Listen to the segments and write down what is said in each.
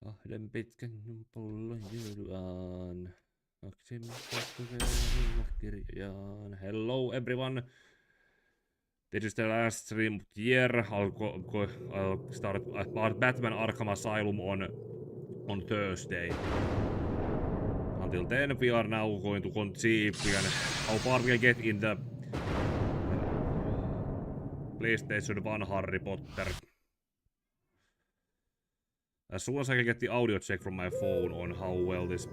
Kahden pitkän pullon juoduaan. Hello everyone. This is the last stream of the year. I'll start about Batman Arkham Asylum on Thursday. Until then, we are now going to see how far we can get in the PlayStation 1 Harry Potter. As soon as I can get the audio check from my phone on how well this...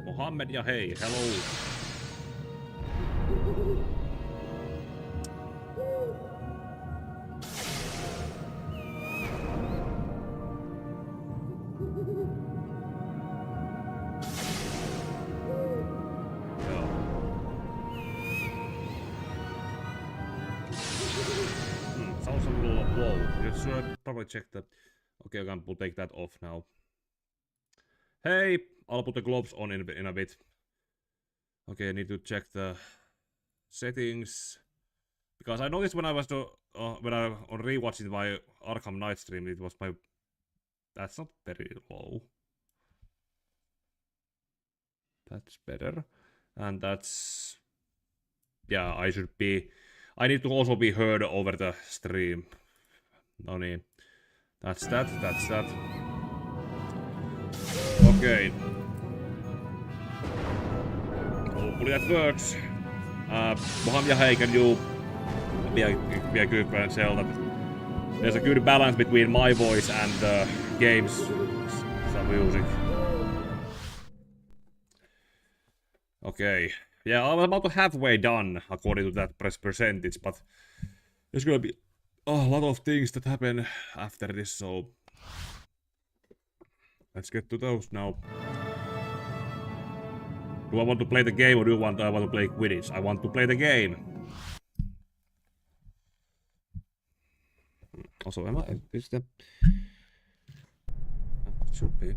Mohammed ja hei, hello. Sounds a little low. You should probably check that. Okay, we'll take that off now. Hey, I'll put the gloves on in a bit. Okay, I need to check the settings because I noticed when I was when I on rewatching my Arkham Knight stream, it was my. That's not very low. That's better, and that's yeah. I need to also be heard over the stream. No niin. That's that. Okay. Hopefully that works. Mohammed, hey, can you be a good and tell that there's a good balance between my voice and the game's some music. Okay. Yeah, I'm about halfway done according to that percentage, but there's gonna be a lot of things that happen after this, so let's get to those now. Do I want to play the game or do I want to play Quidditch? I want to play the game. Also, is the should be.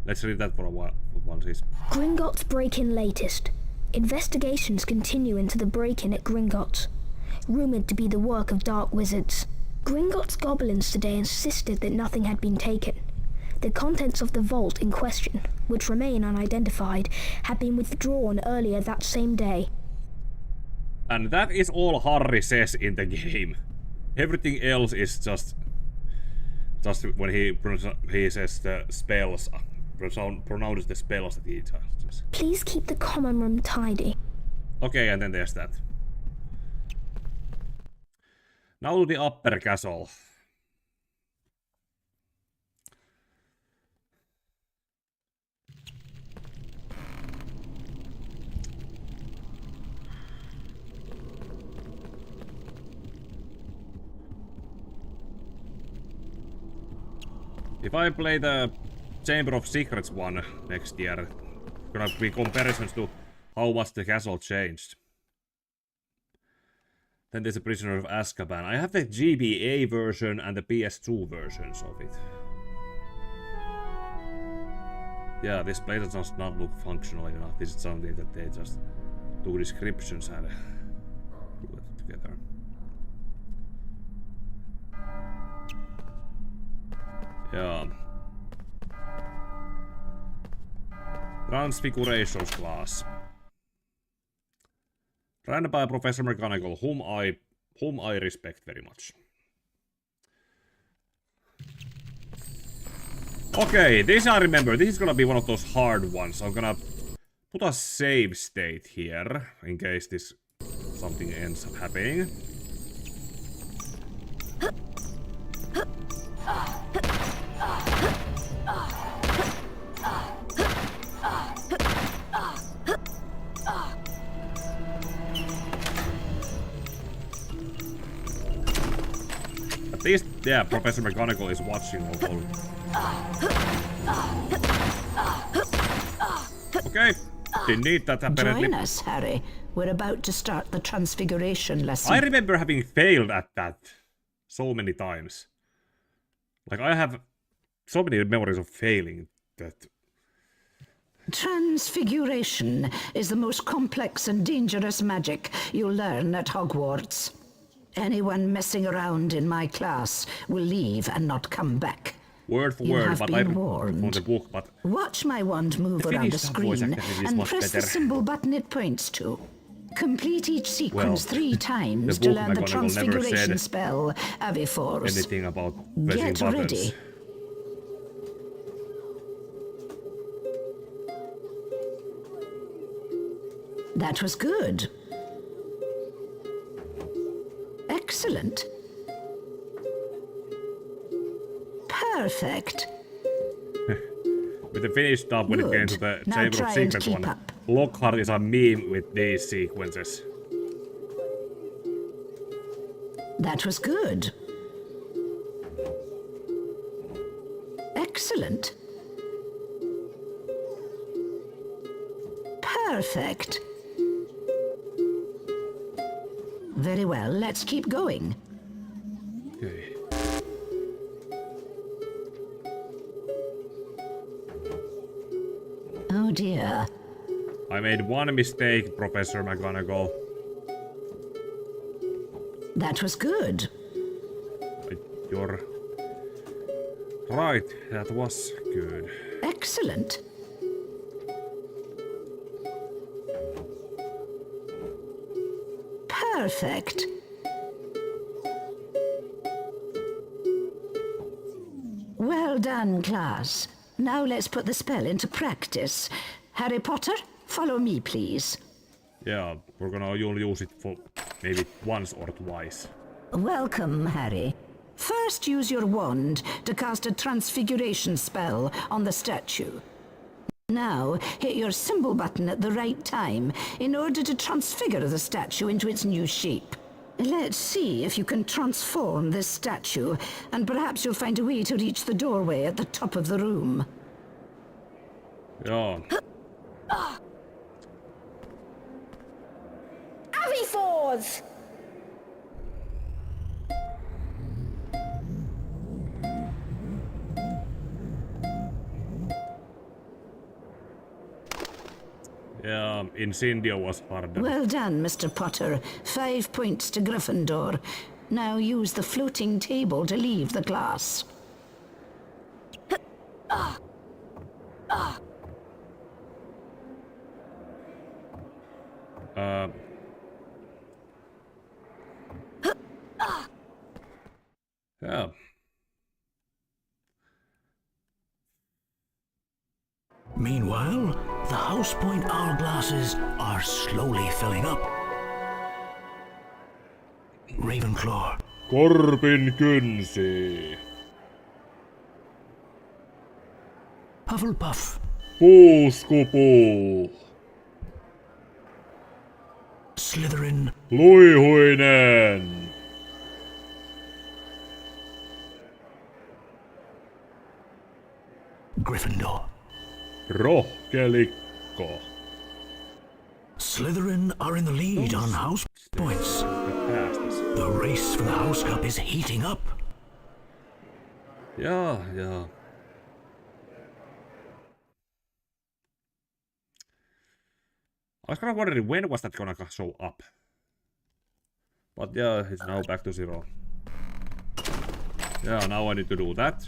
Let's read that for a while. Gringotts break-in latest. Investigations continue into the break-in at Gringotts, rumored to be the work of dark wizards. Gringotts goblins today insisted that nothing had been taken. The contents of the vault in question, which remain unidentified, had been withdrawn earlier that same day. And that is all Harry says in the game. Everything else is just when he says the spells, pronounces the spells that he does. Please keep the common room tidy. Okay, and then there's that. Now to the upper castle. If I play the Chamber of Secrets one next year, gonna be comparisons to how much the castle changed. Then there's a Prisoner of Azkaban. I have the GBA version and the PS2 versions of it. Yeah, this place does not look functional enough. This is something that they just do descriptions and do it together. Yeah. Transfigurations class. Ran by Professor McGonagall, whom I respect very much. Okay, this I remember. This is gonna be one of those hard ones. I'm gonna put a save state here in case something ends up happening. At least, yeah, Professor McGonagall is watching although. Okay, didn't need that apparently. Join us, Harry. We're about to start the Transfiguration lesson. I remember having failed at that so many times. Like, I have so many memories of failing that Transfiguration is the most complex and dangerous magic you'll learn at Hogwarts. Anyone messing around in my class will leave and not come back. Word for You word, have but been I warned. from the book, but Watch my wand move the around the Finnish voice screen acting is and much press the better. symbol button it points to. Complete each sequence 3 times the to book learn the McGonagall never transfiguration said spell, Aviforce. anything about pressing Get buttons. ready. That was good. Excellent. Perfect. With the Finnish stuff when it came to the Now Chamber of try and Secrets keep one, up. Lockhart is a meme with these sequences. That was good. Excellent. Perfect. Very well, let's keep going. Okay. Oh dear. I made one mistake, Professor McGonagall. That was good. You're right, that was good. Excellent. Perfect. Well done, class. Now let's put the spell into practice. Harry Potter, follow me, please. Yeah, we're gonna only use it for maybe once or twice. Welcome, Harry. First, use your wand to cast a transfiguration spell on the statue. Now, hit your symbol button at the right time in order to transfigure the statue into its new shape. Let's see if you can transform this statue, and perhaps you'll find a way to reach the doorway at the top of the room. Yeah. Aviforce! Yeah, Incendio was harder. Well done, Mr. Potter. 5 points to Gryffindor. Now use the floating table to leave the class. Yeah. Meanwhile, the House Point hourglasses are slowly filling up. Ravenclaw, Korpin kynsi. Hufflepuff, Puuskupuu. Slytherin, Luihuinen. Gryffindor. Rohkelikko. Slytherin are in the lead on house points. The race for the House Cup is heating up. Yeah, yeah. I was kind of wondering when was that gonna show up. But yeah, it's now back to 0. Yeah, now I need to do that.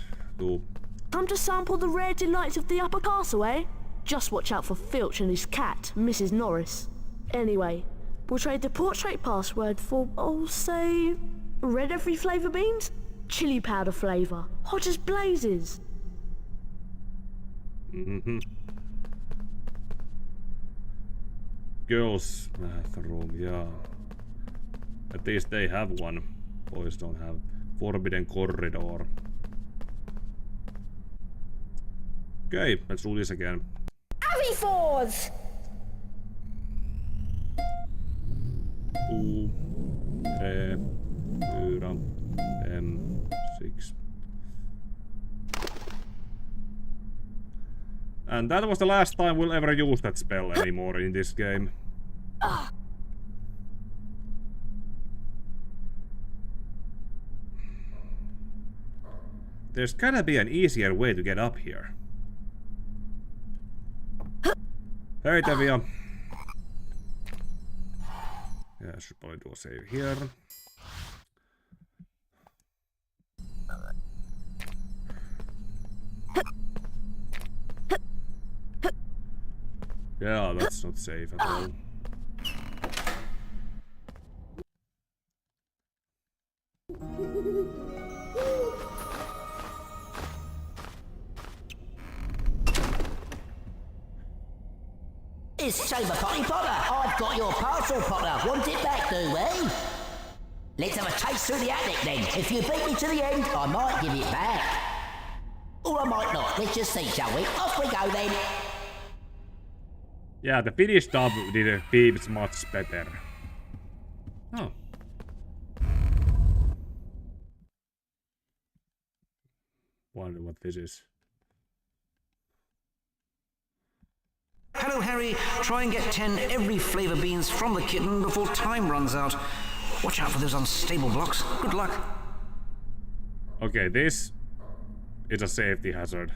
Come to sample the rare delights of the upper castle, eh? Just watch out for Filch and his cat, Mrs. Norris. Anyway, we'll trade the portrait password for, I'll say, red every flavour beans? Chili powder flavour. Hot as blazes. Mm-hmm. Girls' bathroom, yeah. At least they have one. Boys don't have. Forbidden corridor. Okay, let's do this again. Aviforce! U, E, 4, M, 6. And that was the last time we'll ever use that spell anymore in this game. There's gotta be an easier way to get up here. Hey, Tevia. Yeah, I should probably do a save here. Yeah, that's not safe at all. It's Saber Potty Potter. I've got your parcel, Potter. Want it back, do we? Let's have a chase through the attic then. If you beat me to the end, I might give it back. Or I might not. Let's just see, shall we? Off we go then. Yeah, the Finnish dub did themes much better. Oh. Wonder what this is. Hello, Harry. Try and get 10 every flavour beans from the kitten before time runs out. Watch out for those unstable blocks. Good luck. Okay, this is a safety hazard.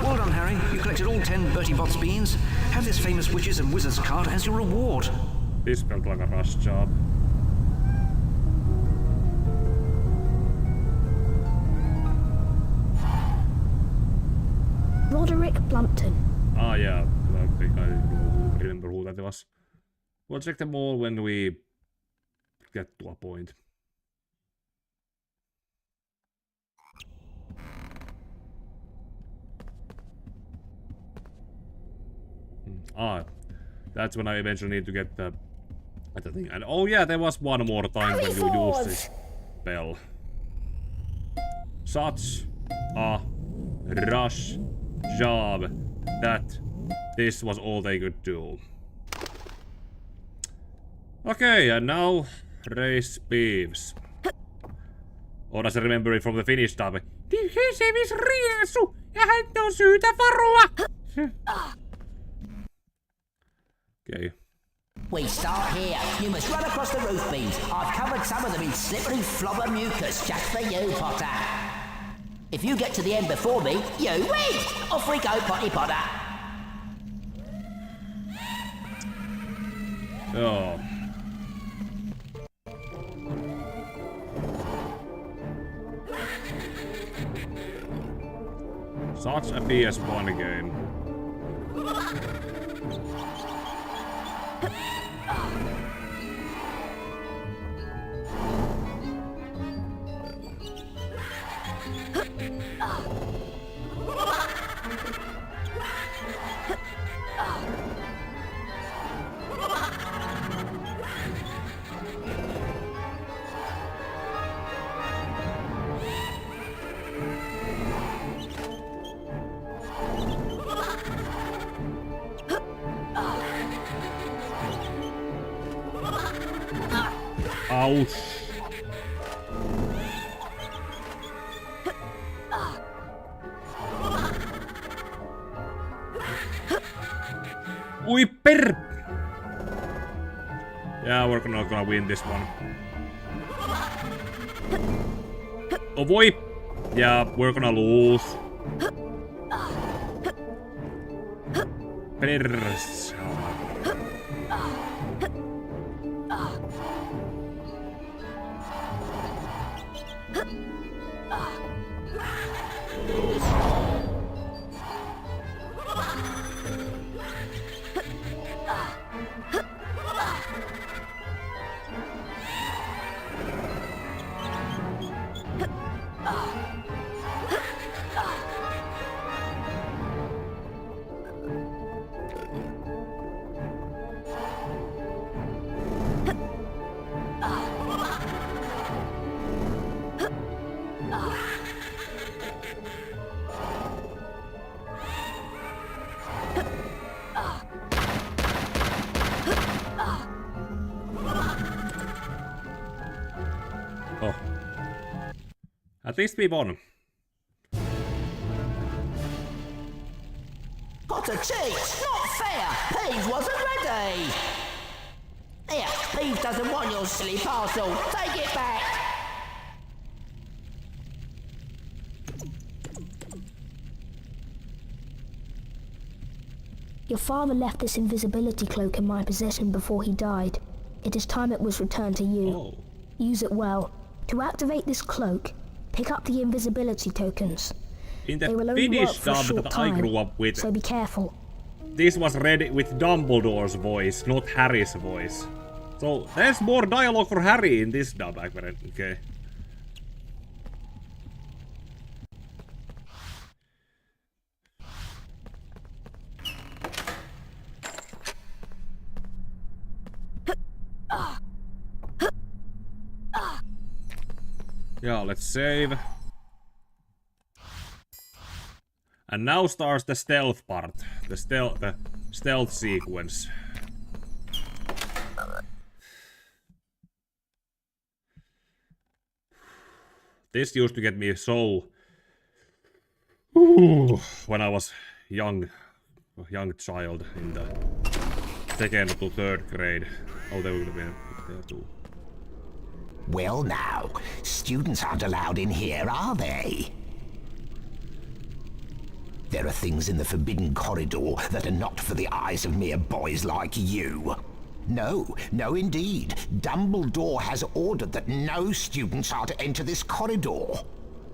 Well done, Harry. You collected all 10 Bertie Bott's beans. Have this famous witches and wizards card as your reward. This felt like a rush job. Roderick Plumpton. Ah, yeah. I think I remember who that was. We'll check them all when we get to a point. Ah, that's when I eventually need to get the thing. And oh yeah, there was one more time when you used this spell. Such a rush job that this was all they could do. Okay, and now raise beeves. Or does I remember it from the Finnish dub? Okay. We start here. You must run across the roof beams. I've covered some of them in slippery flobber mucus just for you, Potter. If you get to the end before me, you win! Off we go, Potty Potter. Oh. Such a PS1 game. Ouch. Ui per! Yeah, we're not gonna win this one. Oh boy! Yeah, we're gonna lose. Pers. At least we won. What a cheat! Not fair! Peeves wasn't ready! Here, Peeves doesn't want your silly parcel. Take it back! Your father left this invisibility cloak in my possession before he died. It is time it was returned to you. Oh. Use it well. To activate this cloak, pick up the invisibility tokens. In the They will only work Finnish for a dub short that I time, grew up with, so be careful. this was read with Dumbledore's voice, not Harry's voice. So there's more dialogue for Harry in this dub, apparently. Okay. Yeah, let's save. And now starts the stealth part. The stealth sequence. This used to get me so when I was young child in the 2nd to 3rd grade. Oh, they would have been there too. Well now, students aren't allowed in here, are they? There are things in the forbidden corridor that are not for the eyes of mere boys like you. No, no indeed. Dumbledore has ordered that no students are to enter this corridor.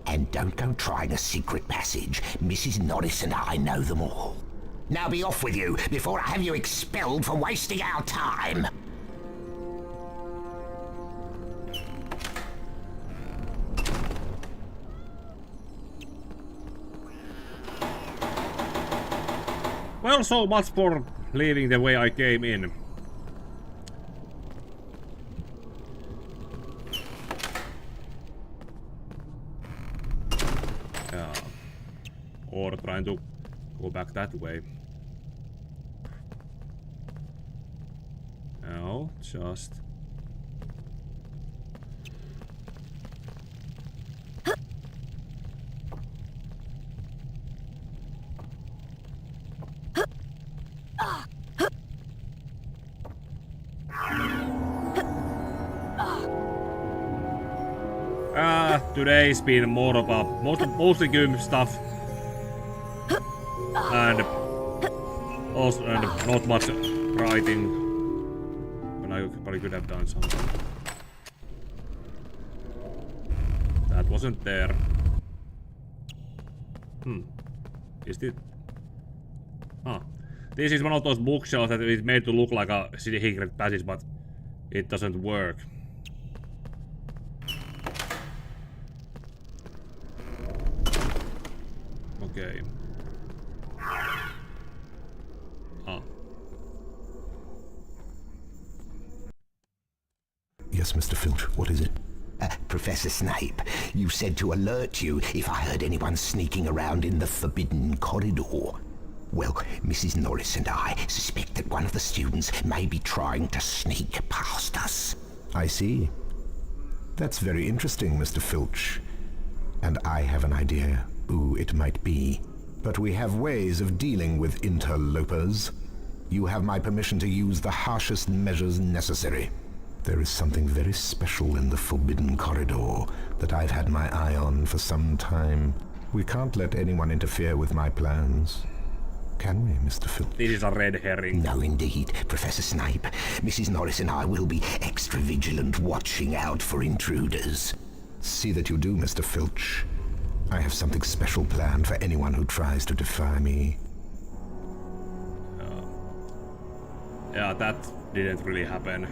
And don't go trying a secret passage. Mrs. Norris and I know them all. Now be off with you before I have you expelled for wasting our time. Well, so much for leaving the way I came in. Yeah. Or trying to go back that way. No, just... Today's been more of a mostly game stuff and also not much writing when I probably could have done something. That wasn't there. Is it? This is one of those bookshelves that is made to look like a secret passage, but it doesn't work. Okay. Yes, Mr. Filch, what is it? Professor Snape, you said to alert you if I heard anyone sneaking around in the forbidden corridor. Well, Mrs. Norris and I suspect that one of the students may be trying to sneak past us. I see. That's very interesting, Mr. Filch. And I have an idea who it might be. But we have ways of dealing with interlopers. You have my permission to use the harshest measures necessary. There is something very special in the Forbidden Corridor that I've had my eye on for some time. We can't let anyone interfere with my plans. Can we, Mr. Filch? This is a red herring. No, indeed, Professor Snape. Mrs. Norris and I will be extra vigilant, watching out for intruders. See that you do, Mr. Filch. I have something special planned for anyone who tries to defy me. Yeah, that didn't really happen.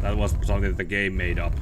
That was something that the game made up.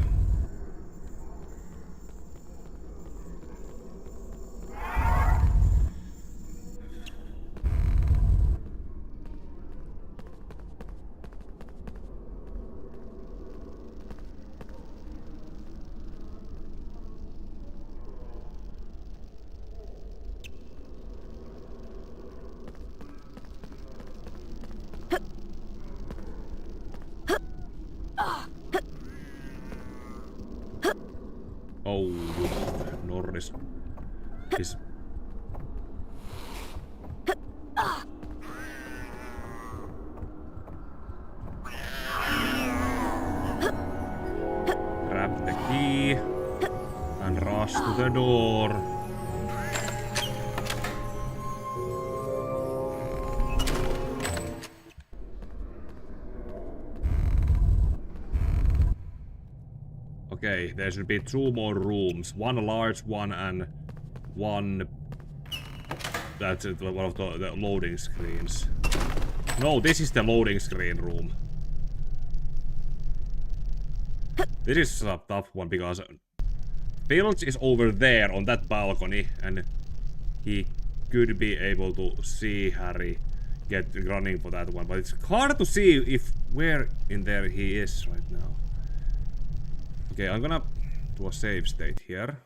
Oh, Norris is... Grab the key and rush to the door. Okay, there should be 2 more rooms. One large one and one... That's one of the loading screens. No, this is the loading screen room. This is a tough one because Filch is over there on that balcony and he could be able to see Harry get running for that one, but it's hard to see if where in there he is right now. Okay, I'm gonna do a save state here.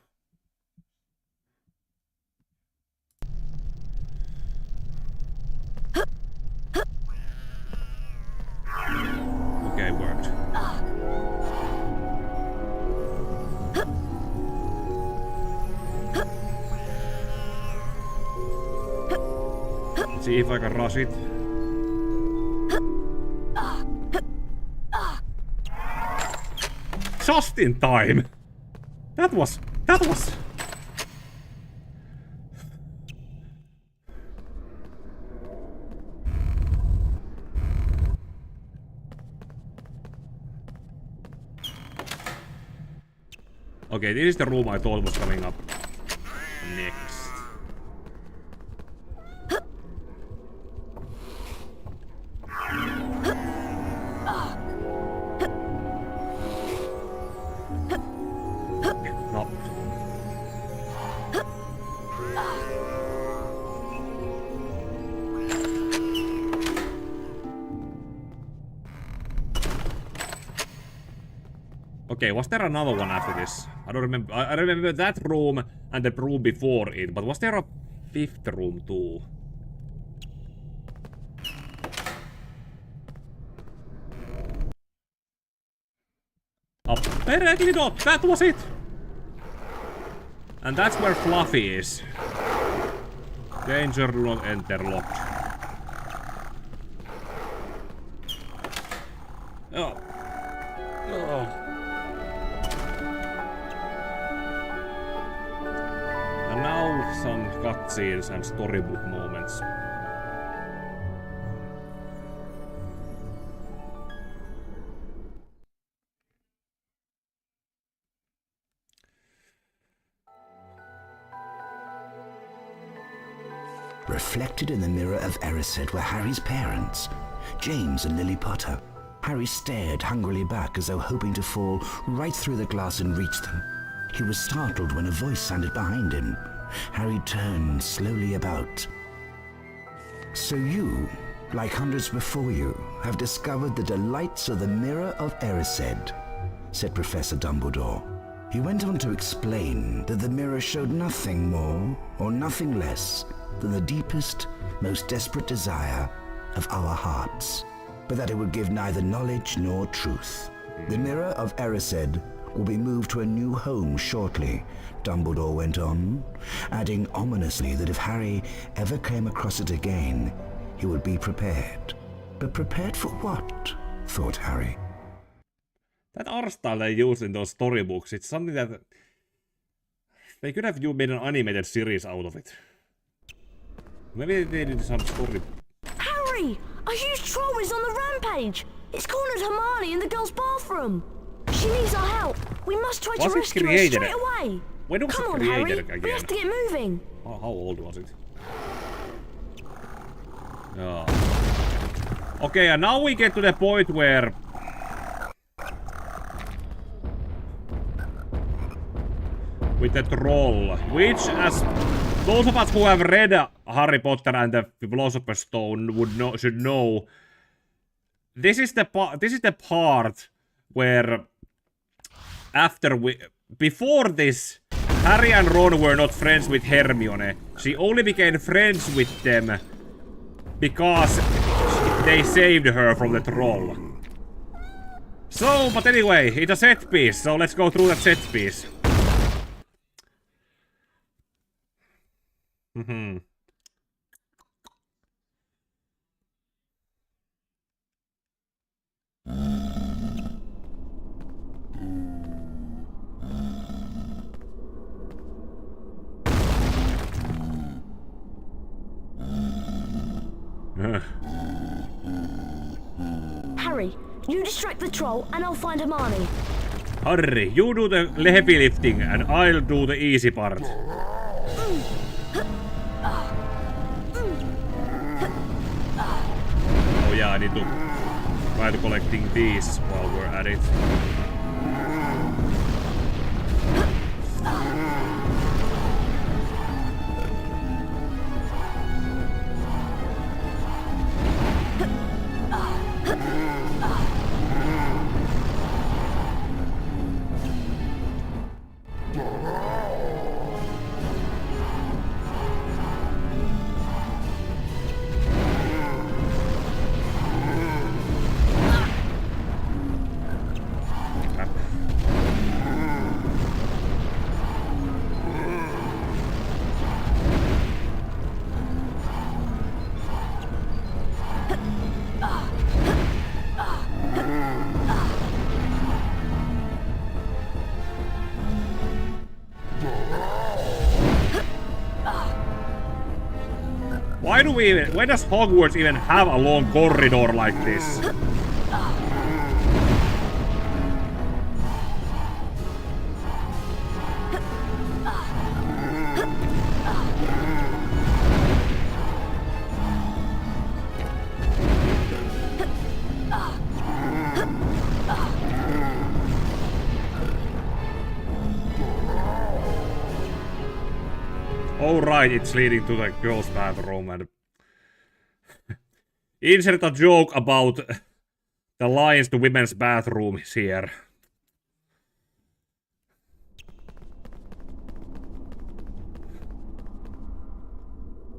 Okay, worked. Let's see if I can rush it. Just in time! That was... Okay, this is the room I thought was coming up next. No. Okay, was there another one after this? I don't remember. I remember that room and the room before it, but was there a 5th room too? Apparently not. That was it. And that's where Fluffy is. Danger, do not enter, locked. Oh. Oh. And now some cutscenes and storybook moments. Reflected in the mirror of Erised were Harry's parents, James and Lily Potter. Harry stared hungrily back as though hoping to fall right through the glass and reach them. He was startled when a voice sounded behind him. Harry turned slowly about. So you, like hundreds before you, have discovered the delights of the mirror of Erised, said Professor Dumbledore. He went on to explain that the mirror showed nothing more or nothing less than the deepest, most desperate desire of our hearts, but that it would give neither knowledge nor truth. The mirror of Erised will be moved to a new home shortly, Dumbledore went on, adding ominously that if Harry ever came across it again, he would be prepared. But prepared for what? Thought Harry. That art style they use in those storybooks, it's something that they could have made an animated series out of it. Maybe they did some story. Harry! A huge troll is on the rampage! It's cornered Hermione in the girls' bathroom! She needs our help! We must try to rescue her straight away! When was Come it on, created Harry! again? We have to get moving! How old was it? Oh. Okay, and now we get to the point where... with the troll, which, as those of us who have read Harry Potter and the Philosopher's Stone should know, this is the part where before this, Harry and Ron were not friends with Hermione. She only became friends with them because they saved her from the troll. So, but anyway, it's a set piece, so let's go through that set piece. Mhm. Harry, you distract the troll and I'll find Hermione. Harry, you do the heavy lifting and I'll do the easy part. Oh yeah, I need to try to collecting these while we're at it. Why does Hogwarts even have a long corridor like this? Oh right, it's leading to the girls' bathroom and insert a joke about the lines to women's bathrooms here.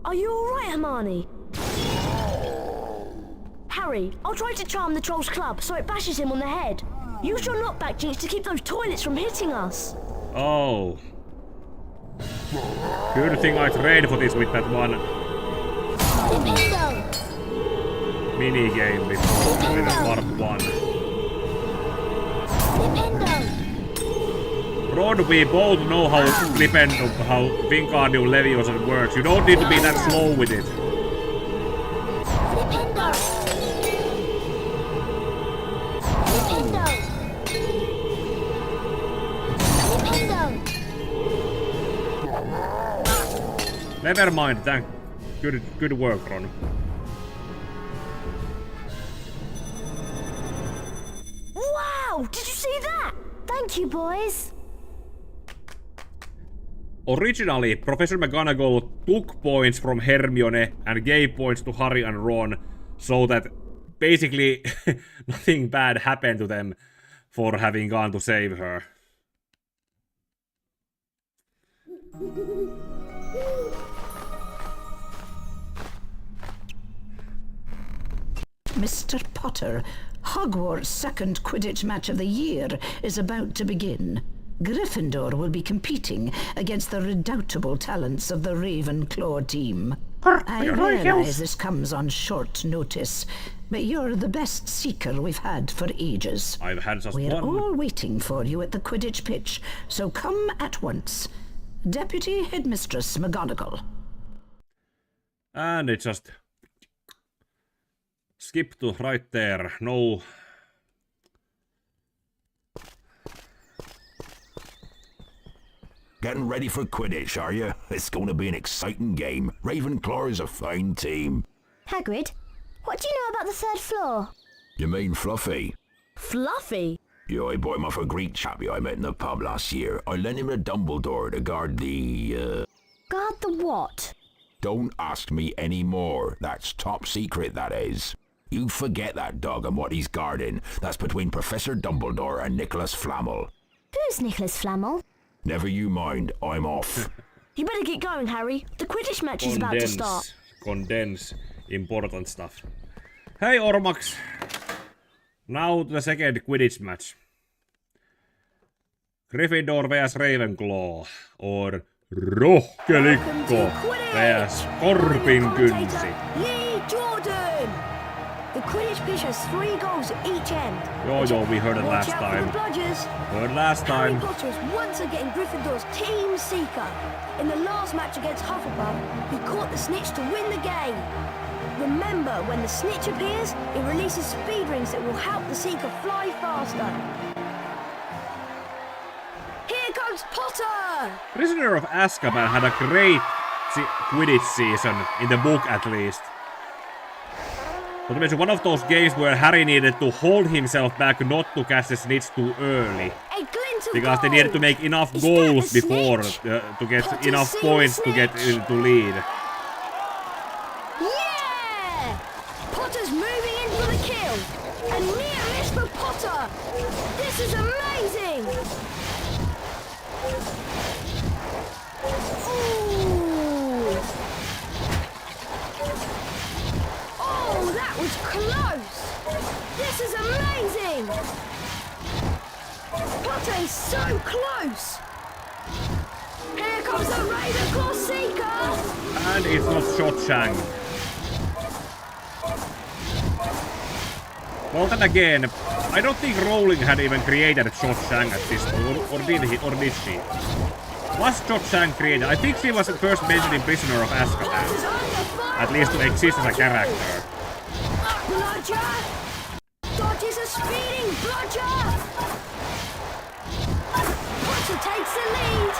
Are you alright, Hermione? Harry, I'll try to charm the troll's club so it bashes him on the head. Use your knockback jinx to keep those toilets from hitting us. Oh. Good thing I trained for this with that one mini game before in part 1. Ron, we both know how Wingardium Leviosa works. You don't need to be that slow with it. Never mind, thank. Good work, Ron. Wow! Did you see that? Thank you, boys. Originally, Professor McGonagall took points from Hermione and gave points to Harry and Ron so that basically nothing bad happened to them for having gone to save her. Mr. Potter, Hogwarts' second Quidditch match of the year is about to begin. Gryffindor will be competing against the redoubtable talents of the Ravenclaw team. I realize this comes on short notice, but you're the best seeker we've had for ages. I've had just We're one. all waiting for you at the Quidditch pitch, so come at once. Deputy Headmistress McGonagall. And it just skip to right there. No. Getting ready for Quidditch, are you? It's going to be an exciting game. Ravenclaw is a fine team. Hagrid, what do you know about the third floor? You mean Fluffy? Fluffy? Yeah, I bought him off a Greek chappie I met in the pub last year. I lent him to Dumbledore to guard the, Guard the what? Don't ask me any more. That's top secret, that is. You forget that dog and what he's guarding. That's between Professor Dumbledore and Nicholas Flamel. Who's Nicholas Flamel? Never you mind, I'm off. You better get going, Harry. The Quidditch match is about to start. Condense important stuff. Hey Ormax! Now the second Quidditch match. Gryffindor vs Ravenclaw. Or Rohkelikko vs. Korpin kynsi. Lee Jordan! The Quidditch pitch has 3 goals at each end. Yo, we heard it last Watch out for time. the bludgers. Heard last Harry time. Potter is once again Gryffindor's team seeker. In the last match against Hufflepuff, he caught the snitch to win the game. Remember, when the snitch appears, it releases speed rings that will help the seeker fly faster. Here comes Potter! Prisoner of Azkaban had a great Quidditch season, in the book at least. But it's one of those games where Harry needed to hold himself back not to catch the snitch too early. A glint of Because they gold. needed to make enough Is that goals the before snitch? to get Potter's enough seen points the to get snitch. to lead. Yeah! Potter's moving in for the kill. A near miss for Potter. This is amazing. Ooh. Oh, that was close. This is amazing. Potter is so close. Here comes the Ravenclaw Seeker. And it's not Cho-Chang. Well, then again, I don't think Rowling had even created Cho-Chang at this point, or did she? Was Cho-Chang created? I think she was first mentioned in Prisoner of Azkaban, Potter's under fire. at least to exist as a character. Bludger! Dodges a speeding Bludger! Potter takes the lead.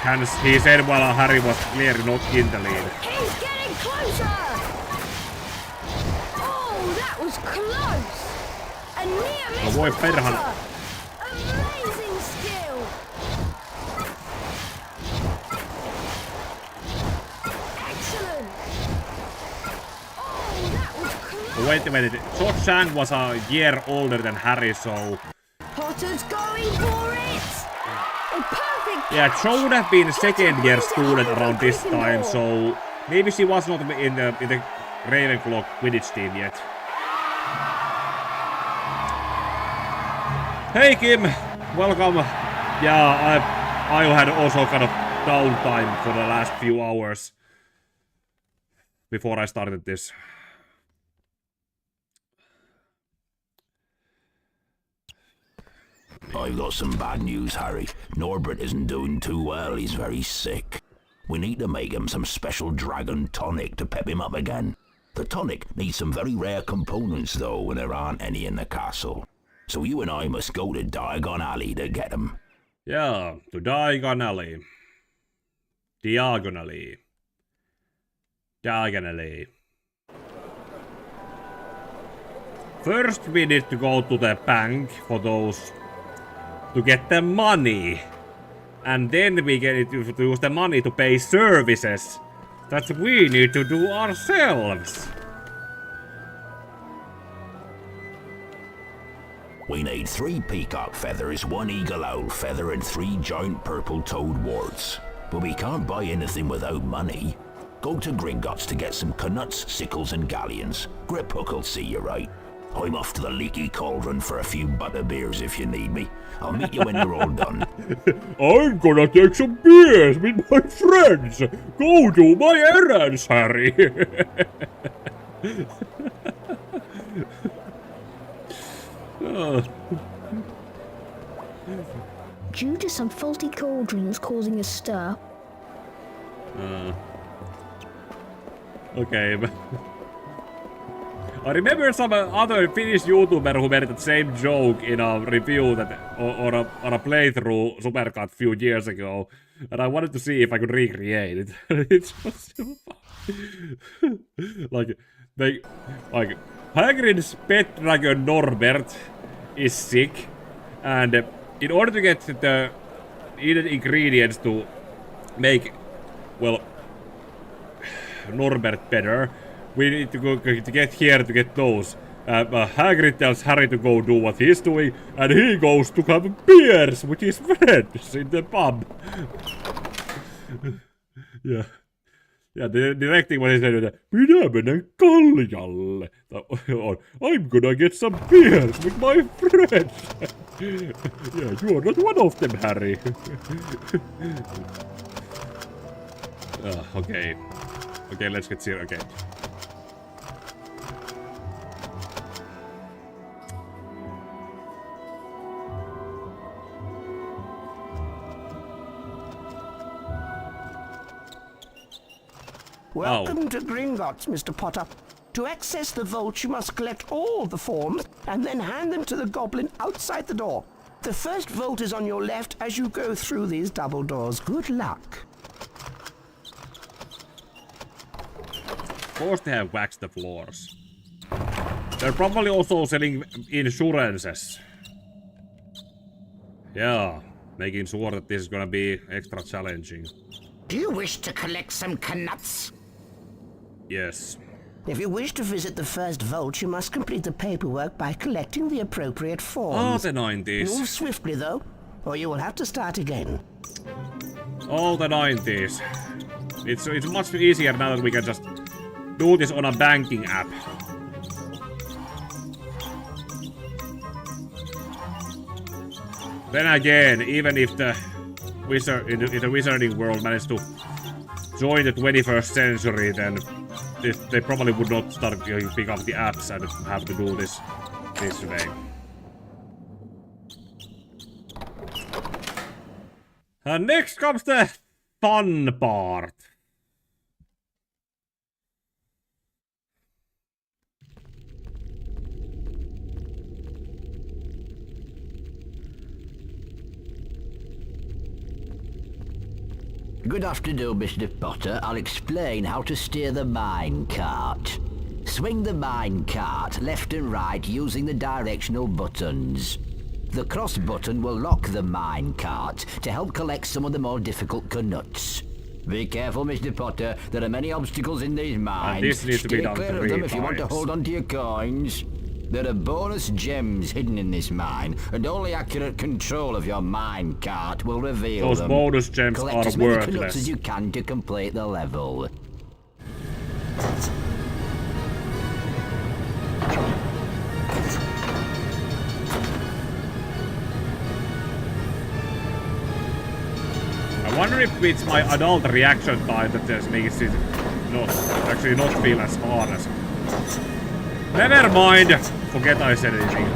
Hence, he said while Harry was clearly not in the lead. He's getting closer! Oh, that was close! A near miss No voi for perhana. Potter. Amazing skill! Excellent! Oh, that was close! Wait a minute, Cho-Chang was a year older than Harry, so... Potter's going for it! A perfect Yeah, catch. Cho would have been a Potter second year brings it student home for around this time, Gryffindor. so... Maybe she was not in the Ravenclaw Quidditch team yet. Hey Kim, welcome. Yeah, I had also kind of downtime for the last few hours before I started this. I've got some bad news, Harry. Norbert isn't doing too well. He's very sick. We need to make him some special dragon tonic to pep him up again. The tonic needs some very rare components, though, and there aren't any in the castle. So you and I must go to Diagon Alley to get them. Yeah, to Diagon Alley. Diagonally. Diagonally. First we need to go to the bank for those... to get the money. And then we get to use the money to pay services that we need to do ourselves. We need 3 peacock feathers, 1 eagle owl feather, and 3 giant purple toad warts. But we can't buy anything without money. Go to Gringotts to get some knuts, sickles, and galleons. Griphook will see you right. I'm off to the leaky cauldron for a few butterbeers if you need me. I'll meet you when you're all done. I'm gonna take some beers with my friends. Go do my errands, Harry. Due to some faulty cauldrons causing a stir, Okay, but... I remember some other Finnish YouTuber who made the same joke in a review that, or a playthrough Supercut a few years ago, and I wanted to see if I could recreate it. It's just so funny. like Hagrid's pet dragon Norbert is sick, and in order to get the needed ingredients to make, well, Norbert better, we need to go to get here to get those. Hagrid tells Harry to go do what he's doing, and he goes to have beers with his friends in the pub. Yeah. Yeah, the directing what he said, minä menen kaljalle. Or, I'm gonna get some beers with my friends. Yeah, you're not one of them, Harry. Okay. Okay, let's get serious. Okay. Welcome to Gringotts, Mr. Potter. To access the vault, you must collect all the forms and then hand them to the goblin outside the door. The first vault is on your left as you go through these double doors. Good luck. Of course they have waxed the floors. They're probably also selling insurances. Yeah, making sure that this is gonna be extra challenging. Do you wish to collect some knuts? Yes. If you wish to visit the first vault, you must complete the paperwork by collecting the appropriate forms. Oh, the 90s. Move swiftly, though, or you will have to start again. Oh, the 90s. It's much easier now that we can just do this on a banking app. Then again, even if the wizard in the wizarding world managed to join the 21st century, then they probably would not start to pick up the apps and have to do this way. And next comes the fun part. Good afternoon, Mr. Potter. I'll explain how to steer the mine cart. Swing the mine cart left and right using the directional buttons. The cross button will lock the mine cart to help collect some of the more difficult knuts. Be careful, Mr. Potter. There are many obstacles in these mines. This needs to be done Stay clear of them if you want to hold on to your coins. There are bonus gems hidden in this mine, and only accurate control of your mine cart will reveal Those them. bonus gems Collect are as many worthless. knuts as you can to complete the level. I wonder if it's my adult reaction time that just makes it not feel as hard as. Never mind! Forget I said anything.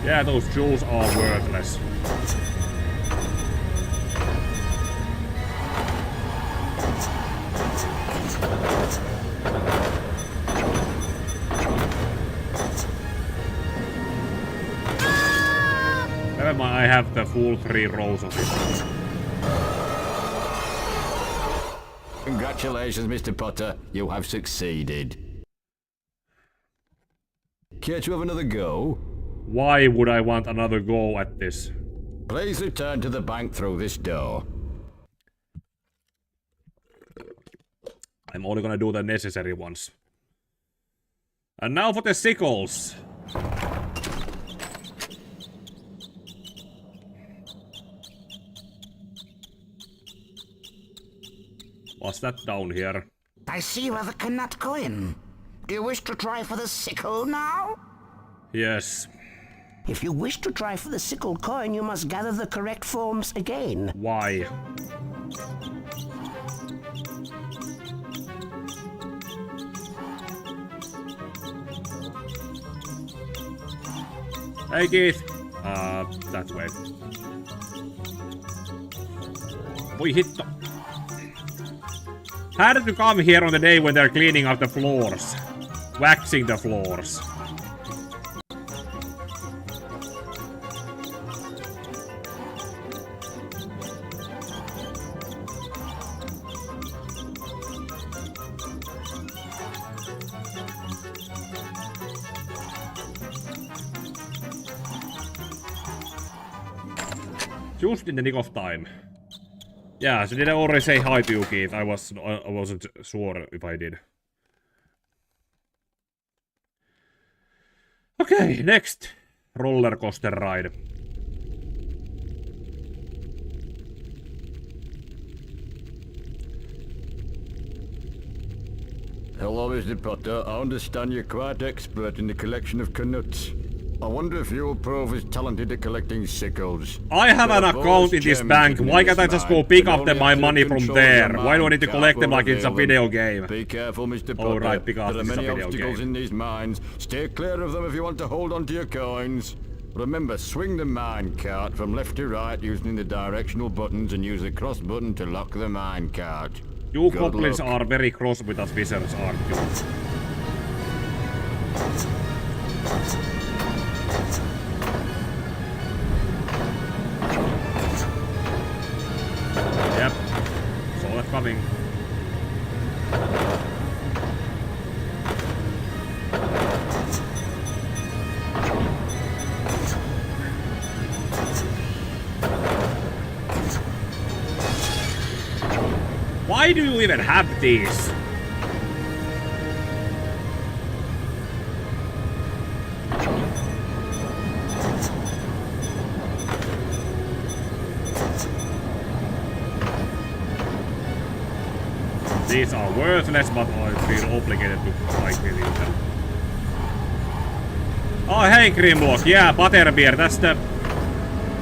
Yeah, those jewels are worthless. Never mind, I have the full 3 rows of it. Congratulations, Mr. Potter. You have succeeded. Care to have another go? Why would I want another go at this? Please return to the bank through this door. I'm only gonna do the necessary ones. And now for the sickles. What's that down here? I see you have a Knut coin. Do you wish to try for the sickle now? Yes. If you wish to try for the sickle coin, you must gather the correct forms again. Why? Hey Keith! That way. Voi hitto. How did you come here on the day when they're cleaning up the floors? Waxing the floors. Just in the nick of time. Yeah, so did I already say hi to you, Keith? I wasn't sure if I did. Okay, next roller coaster ride. Hello, Mr. Potter. I understand you're quite expert in the collection of canuts. I wonder if you'll prove as talented at collecting sickles. I have an account in this bank. Why can't I just go pick up my money from there? Why do I need to collect them like it's a video game? Be careful, Mr. Potter. Oh, right, because there are it's a many video obstacles game. in these mines. Stay clear of them if you want to hold on to your coins. Remember, swing the mine cart from left to right using the directional buttons and use the cross button to lock the mine cart. You Good goblins luck. are very cross with us wizards, aren't you? Yep. Saw that coming. Why do you even have these? These are worthless, but I feel obligated to fight with them. Oh, hey, Grimlock. Yeah, butterbeer. That's the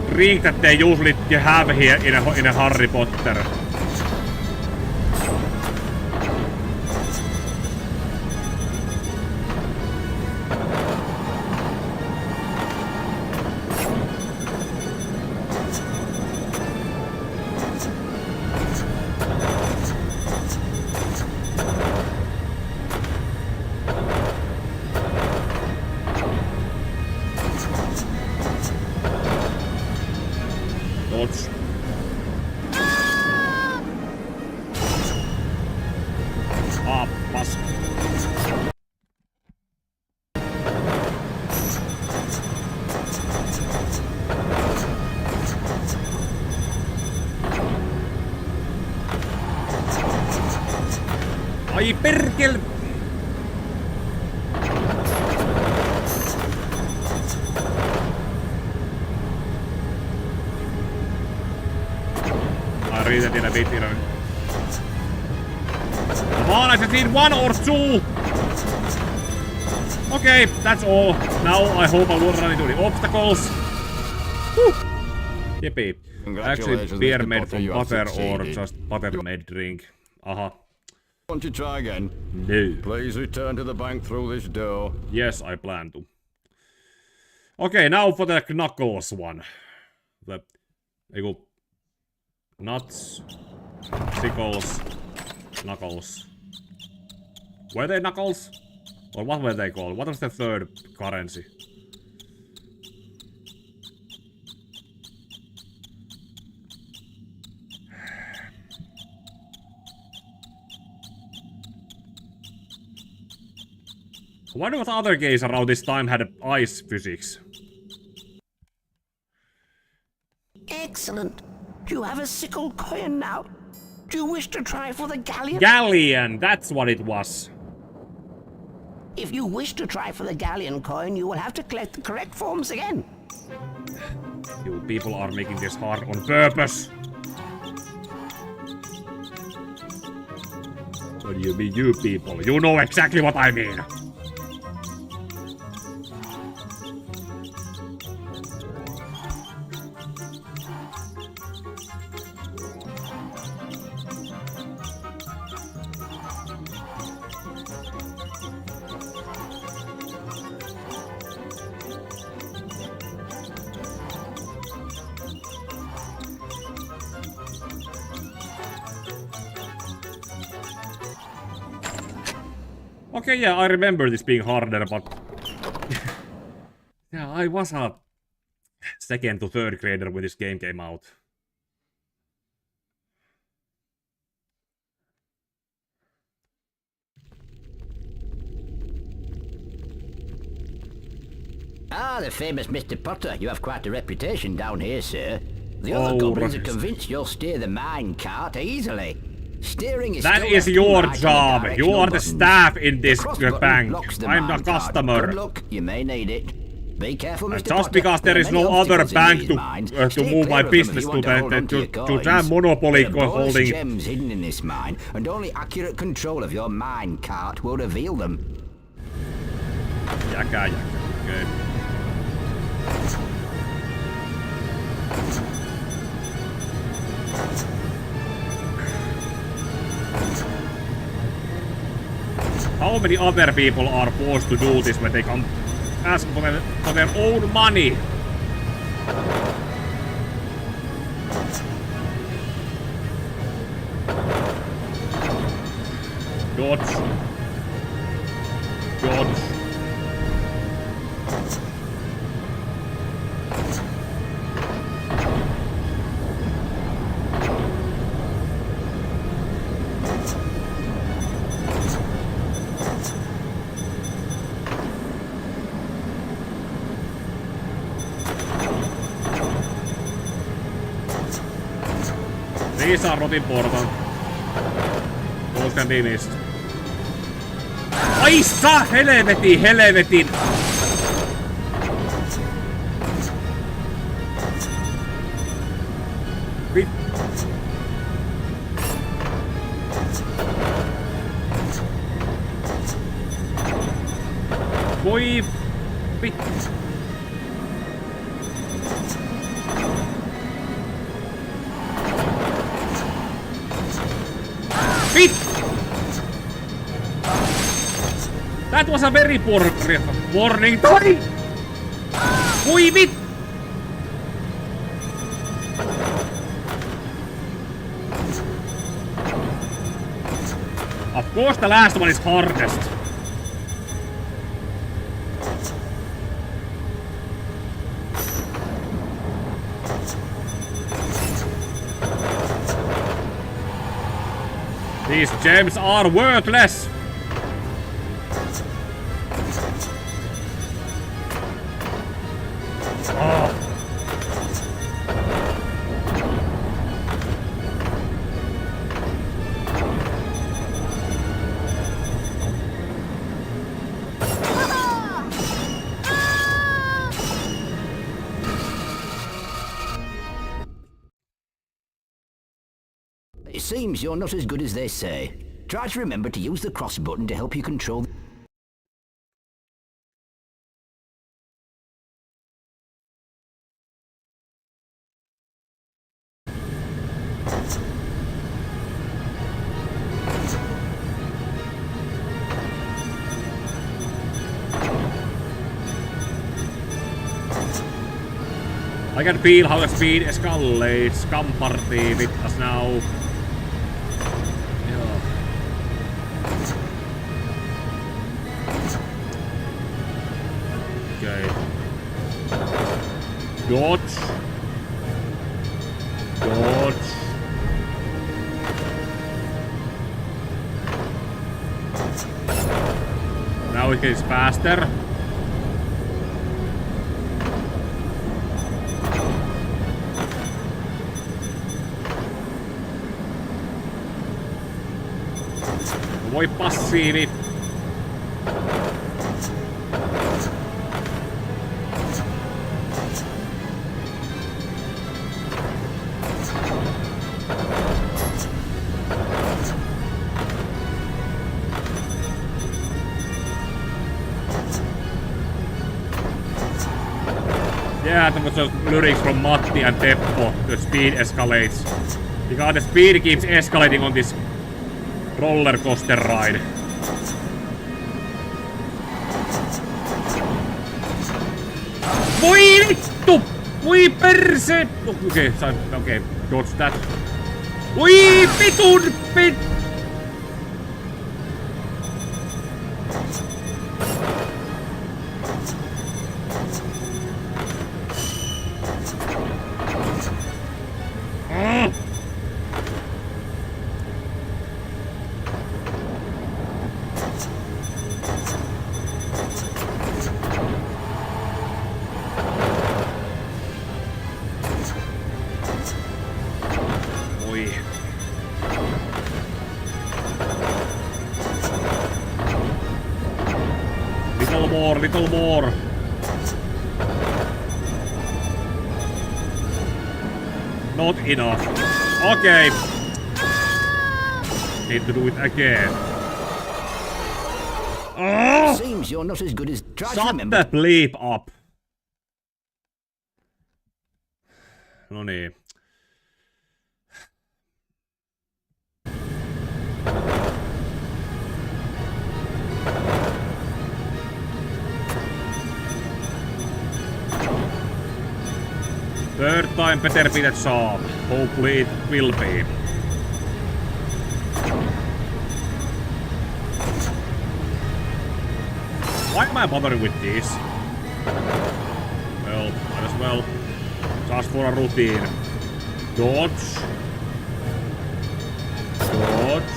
drink that they usually have here in a Harry Potter. Dodge. Ah, paska. Ai perkel! I really did a bit, you know. Come on, I just need one or two! Okay, that's all. Now I hope I won't run into the obstacles. Whew. Yippee. Actually, beer made from butter or just butter made drink. Aha. Want to try again? No. Please return to the bank through this door. Yes, I plan to. Okay, now for the Knuckles one. The... Nuts. Sickles. Knuckles. Were they Knuckles? Or what were they called? What was the third currency? I wonder what other games around this time had ice physics. Excellent. Do you have a sickle coin now? Do you wish to try for the galleon? Galleon, that's what it was. If you wish to try for the galleon coin, you will have to collect the correct forms again. You people are making this hard on purpose. What do you mean, you people? You know exactly what I mean. Okay, yeah, I remember this being harder, but... yeah, I was a second to third grader when this game came out. Ah, the famous Mr. Potter. You have quite a reputation down here, sir. The other goblins are convinced you'll steer the minecart easily. Steering is that still is left your and right job. on the You are the buttons. staff in this The cross button bank. locks the I'm the minecart. customer. Good luck, you may need it. Be careful, Mr. Just Potter. because there is no other bank to move my business to jam monopoly holding. Gems hidden in this mine, and only accurate control of your minecart will reveal them. Jaka. Good. How many other people are forced to do this when they come ask for their own money? Dodge. Dodge. These are not important. Those can be missed. Ai saa helvetin! Voi vittu. That was a very poor warning. Voi vit! Of course the last one is hardest. These gems are worthless. Oh. It seems you're not as good as they say. Try to remember to use the cross button to help you control. I can feel how the speed escalates. Scum-party with us now. Yeah. Okay. Dodge. Dodge. Now it gets faster. Voi passiivi. Yeah, that was those lyrics from Matti and Teppo. The speed escalates. Because the speed keeps escalating on this roller coaster ride. Voi vittu! Voi perse! Okay, dodge that. Voi vitun vittu! Little more, little more. Not enough. Okay. Need to do it again. Oh! Seems you're not as good as... Try to Shut remember. the bleep up. No niin. Third time better be that sharp. Hopefully it will be. Why am I bothering with this? Well, might as well. Just for a routine. Dodge. Dodge.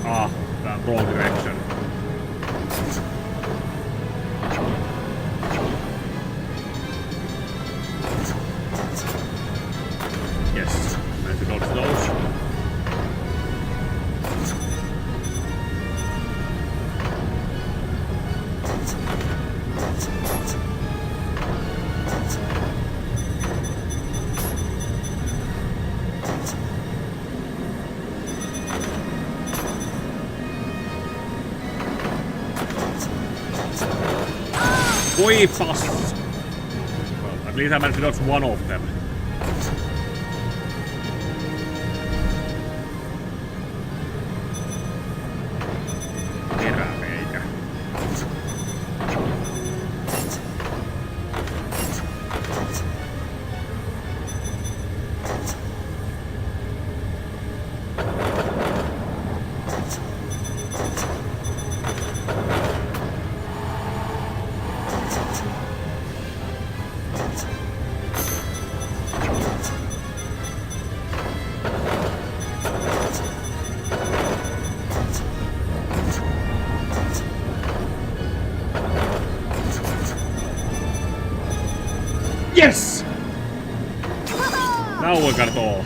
Ah, that wrong direction. Yes, meant to go to those. Voi pass! Well, at least I managed to dodge one of them. Teräreikä. Yes! Now we got it all.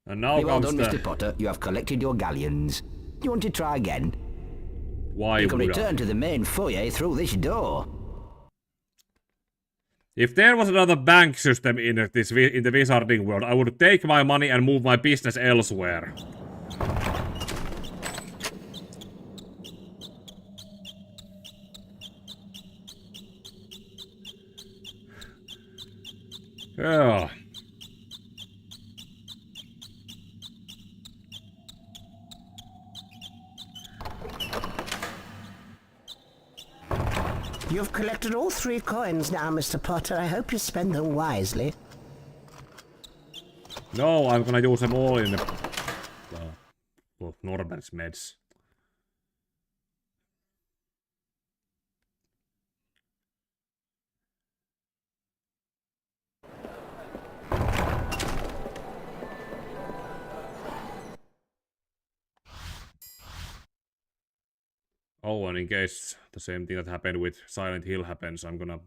And now Well comes done, the... Mr. Potter. You have collected your galleons. You want to try again? Why You can would return I? to the main foyer through this door. If there was another bank system in the wizarding world, I would take my money and move my business elsewhere. Yeah. You've collected all 3 coins now, Mr. Potter. I hope you spend them wisely. No, I'm gonna use them all in the... Well, Norman's meds. Oh, and in case the same thing that happened with Silent Hill happens, I'm gonna...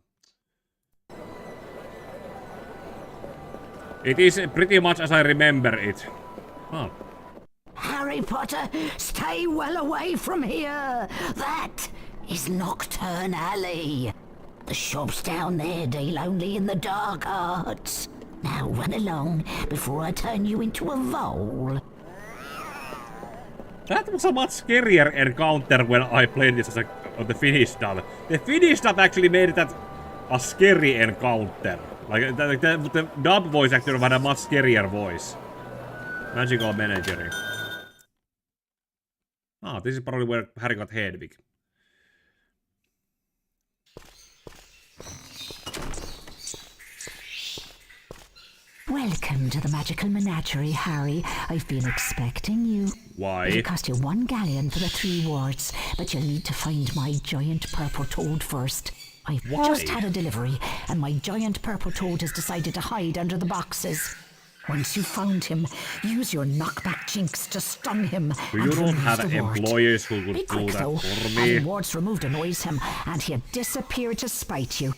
It is pretty much as I remember it. Huh. Harry Potter, stay well away from here. That is Nocturne Alley. The shops down there deal only in the dark arts. Now run along before I turn you into a vole. That was a much scarier encounter when I played this as on the Finnish dub. The Finnish dub actually made that a scary encounter. Like the dub voice actor had a much scarier voice. Magical Menagerie. Ah, this is probably where Harry got Hedwig. Welcome to the Magical Menagerie, Harry. I've been expecting you. Why? It'll cost you 1 galleon for the 3 warts, but you'll need to find my giant purple toad first. I've just had a delivery, and my giant purple toad has decided to hide under the boxes. Once you've found him, use your knockback jinx to stun him. You don't have employers who would Be do quick, that though. for me. Adding wards removed annoys him, and he'll disappear to spite you.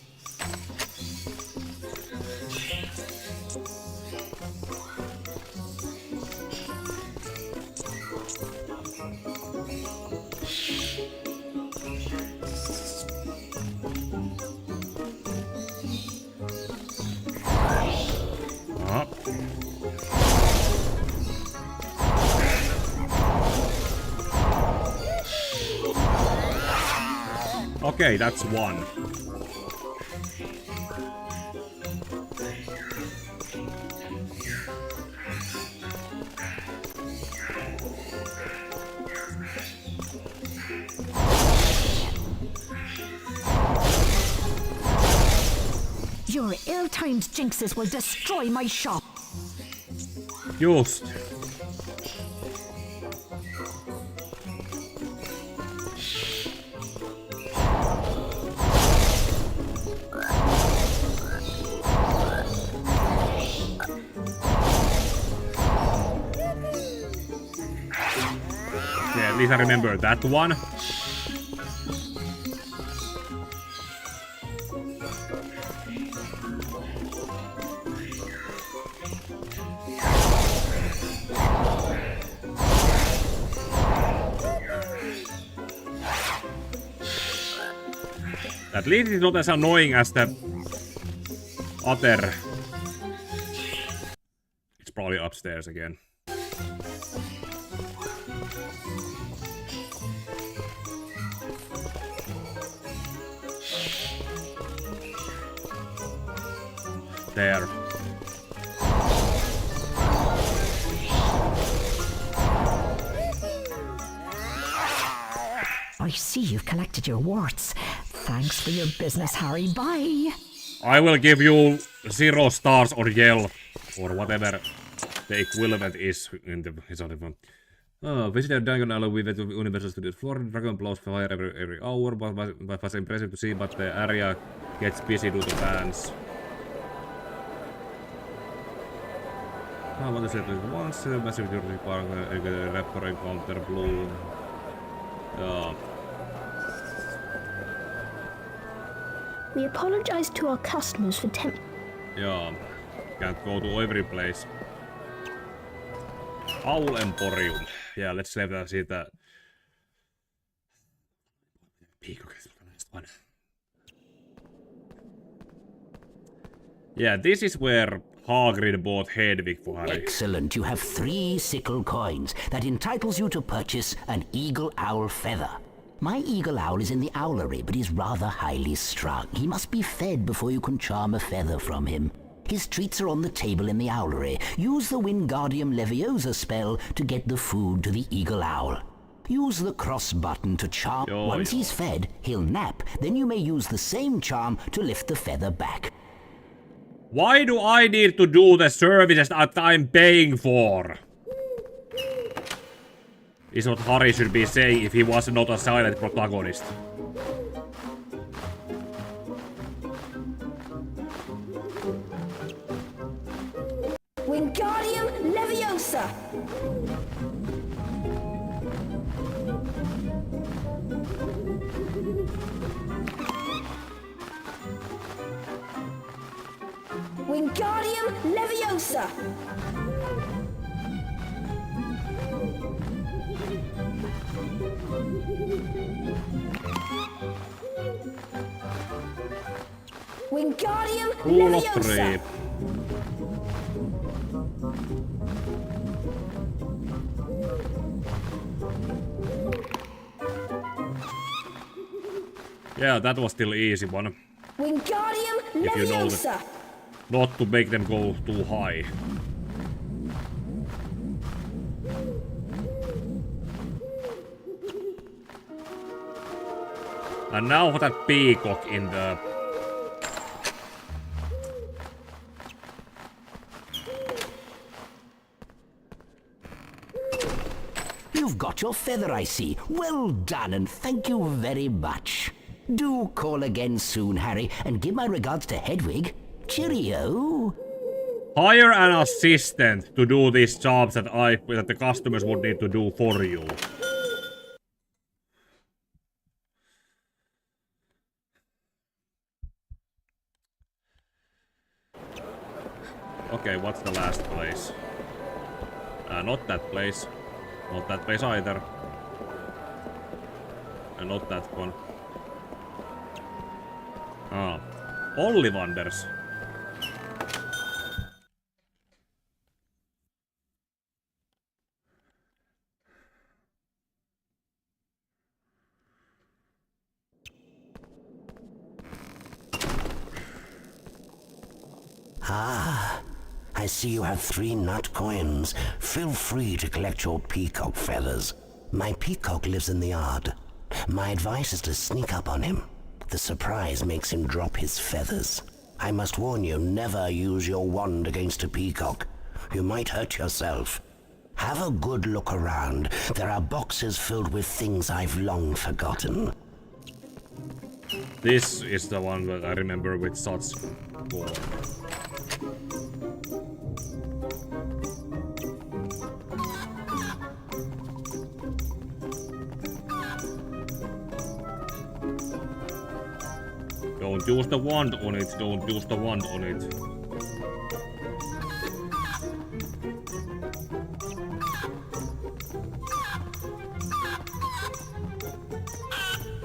Okay, that's one. Your ill-timed jinxes will destroy my shop. Just. Yeah, at least I remember that one. At least it's not as annoying as the other. It's probably upstairs again. There. I see you've collected your warts. Thanks for your business, Harry. Bye. I will give you 0 stars or yell, or whatever the equivalent is in the one. Visit a dragon island with the Universal Studios floor. Dragon blows fire every hour, but was impressive to see, but the area gets busy due to bans. I want to say that once massive security park, rapper encounter blue. We apologize to our customers for Yeah, can't go to every place. Owl Emporium. Yeah, let's save that. See that. Pika is the next one. Yeah, this is where Hagrid bought Hedwig for Harry. Excellent. You have 3 sickle coins. That entitles you to purchase an eagle owl feather. My eagle owl is in the owlery, but he's rather highly strung. He must be fed before you can charm a feather from him. His treats are on the table in the owlery. Use the Wingardium Leviosa spell to get the food to the eagle owl. Use the cross button to charm. Once he's fed, he'll nap. Then you may use the same charm to lift the feather back. Why do I need to do the services that I'm paying for? Is what Harry should be saying if he was not a silent protagonist. Wingardium Leviosa! Wingardium Leviosa! Wingardium Leviosa! Yeah, that was still easy one. Wingardium Leviosa! If you know that, not to make them go too high. And now that peacock in the... You've got your feather, I see. Well done, and thank you very much. Do call again soon, Harry, and give my regards to Hedwig. Cheerio. Hire an assistant to do these jobs that the customers would need to do for you. Okay, what's the last place? Not that place. Not that place either. And not that one. Ah. Ollivanders. Ah, I see you have 3 nut coins. Feel free to collect your peacock feathers. My peacock lives in the yard. My advice is to sneak up on him. The surprise makes him drop his feathers. I must warn you, never use your wand against a peacock. You might hurt yourself. Have a good look around. There are boxes filled with things I've long forgotten. This is the one that I remember with such gore. Don't use the wand on it, don't use the wand on it.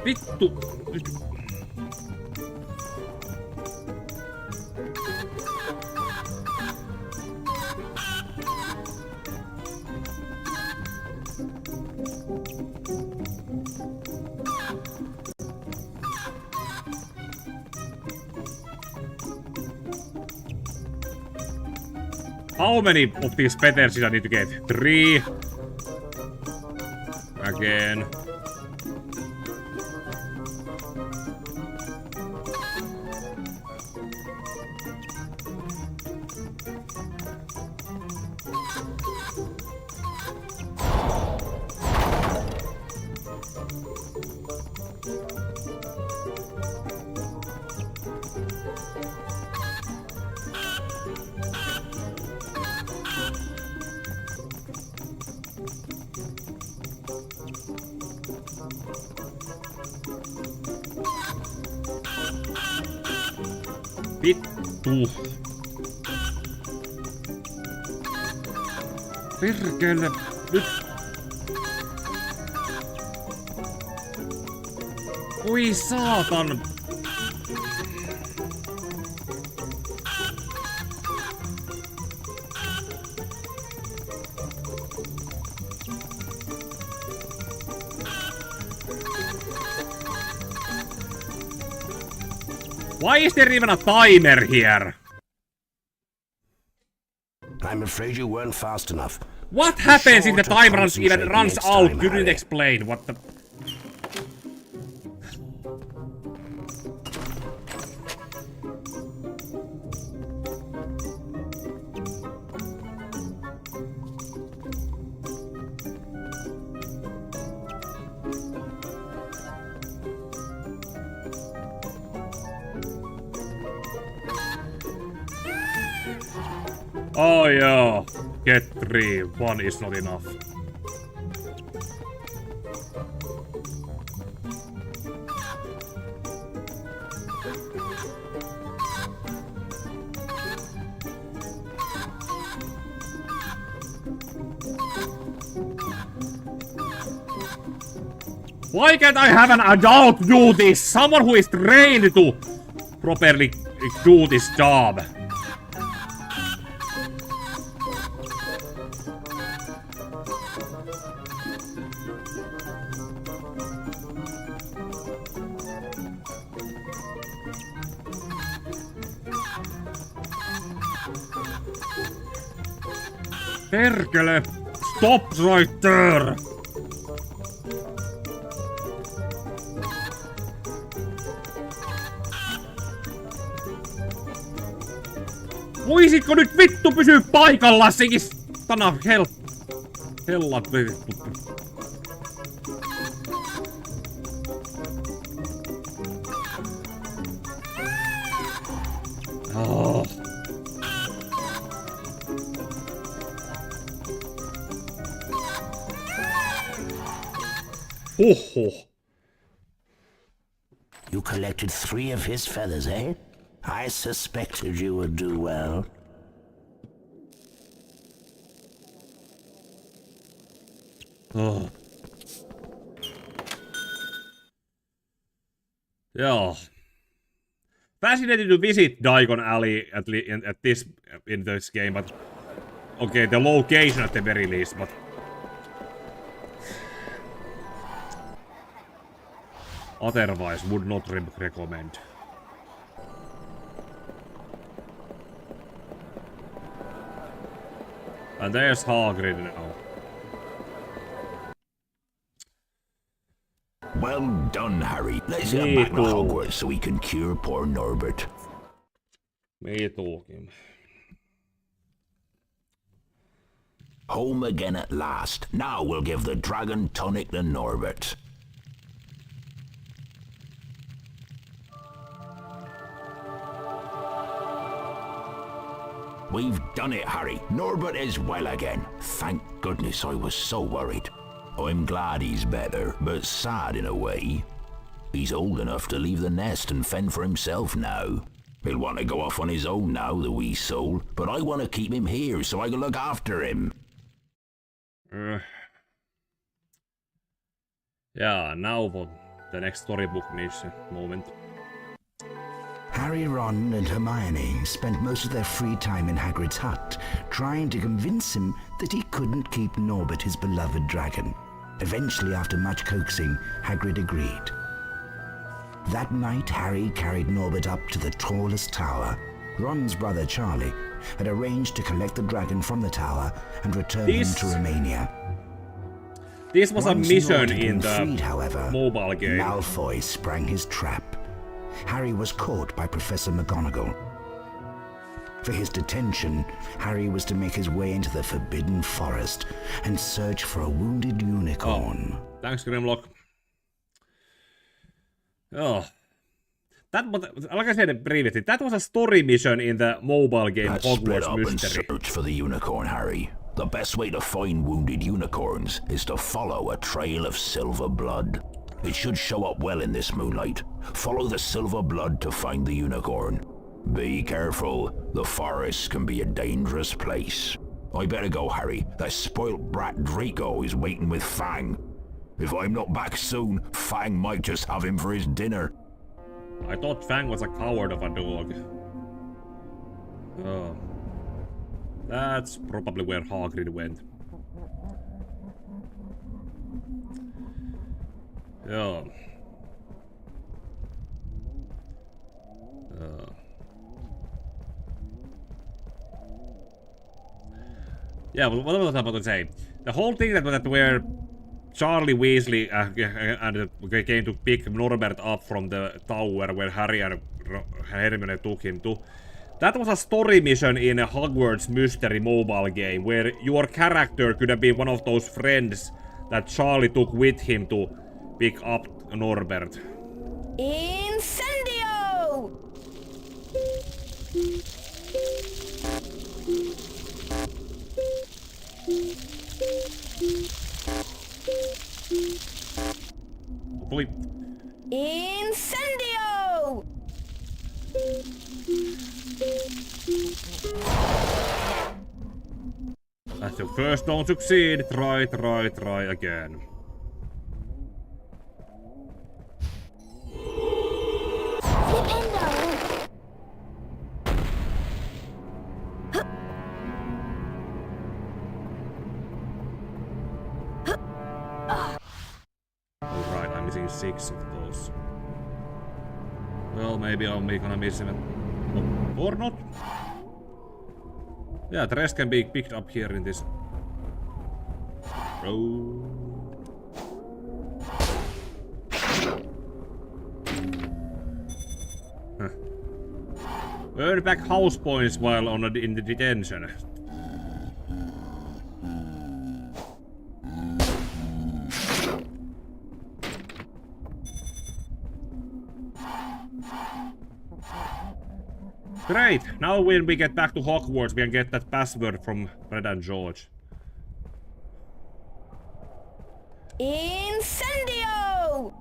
Vittu! How many of these feathers did I need to get? 3. Again. Vittu. Perkele. Nyt. Oi saatan. Why is there even a timer here? I'm afraid you weren't fast enough. What happens if the time runs out? You didn't explain what the... Oh yeah, get 3, 1 is not enough. Why can't I have an adult do this? Someone who is trained to properly do this job. Perkele! Stop right there! Voisitko nyt vittu pysyä paikallaan sekin sana hellat vittu. Oh. You collected 3 of his feathers, eh? I suspected you would do well. Oh. Yeah. Fascinating to visit Diagon Alley at this game, but okay, the location at the very least, but otherwise would not recommend. And there's Hagrid now. Well done, Harry. Let's Me get back to too. Hogwarts so we can cure poor Norbert. Me talking. Home again at last. Now we'll give the dragon tonic to Norbert. We've done it, Harry. Norbert is well again. Thank goodness, I was so worried. I'm glad he's better, but sad in a way. He's old enough to leave the nest and fend for himself now. He'll want to go off on his own now, the wee soul, but I want to keep him here so I can look after him. Yeah, now what the next storybook needs a moment. Harry, Ron, and Hermione spent most of their free time in Hagrid's hut, trying to convince him that he couldn't keep Norbert, his beloved dragon. Eventually, after much coaxing, Hagrid agreed. That night, Harry carried Norbert up to the tallest tower. Ron's brother, Charlie, had arranged to collect the dragon from the tower and return him to Romania. This was Once a mission Norbert had in been the freed, however, mobile game. Malfoy sprang his trap. Harry was caught by Professor McGonagall. For his detention, Harry was to make his way into the Forbidden Forest and search for a wounded unicorn. Oh, thanks, Grimlock. Oh. That was, like I said previously, that was a story mission in the mobile game Let's split Hogwarts up Mystery. and search for the unicorn, Harry. The best way to find wounded unicorns is to follow a trail of silver blood. It should show up well in this moonlight. Follow the silver blood to find the unicorn. Be careful, the forest can be a dangerous place. I better go, Harry. That spoilt brat Draco is waiting with Fang. If I'm not back soon, Fang might just have him for his dinner. I thought Fang was a coward of a dog. Oh. That's probably where Hagrid went. Yeah. Yeah, what was I about to say? The whole thing that where Charlie Weasley and came to pick Norbert up from the tower where Harry and Hermione took him to. That was a story mission in a Hogwarts Mystery mobile game where your character could have been one of those friends that Charlie took with him to pick up Norbert. Incendio! Hopefully. Incendio! That's your first don't succeed. Try again. Alright, I'm missing 6 of those. Well, maybe I'm gonna miss him. Or not. Yeah, the rest can be picked up here in this row. Huh. Earn back house points while in the detention. Great! Now when we get back to Hogwarts, we can get that password from Fred and George. Incendio!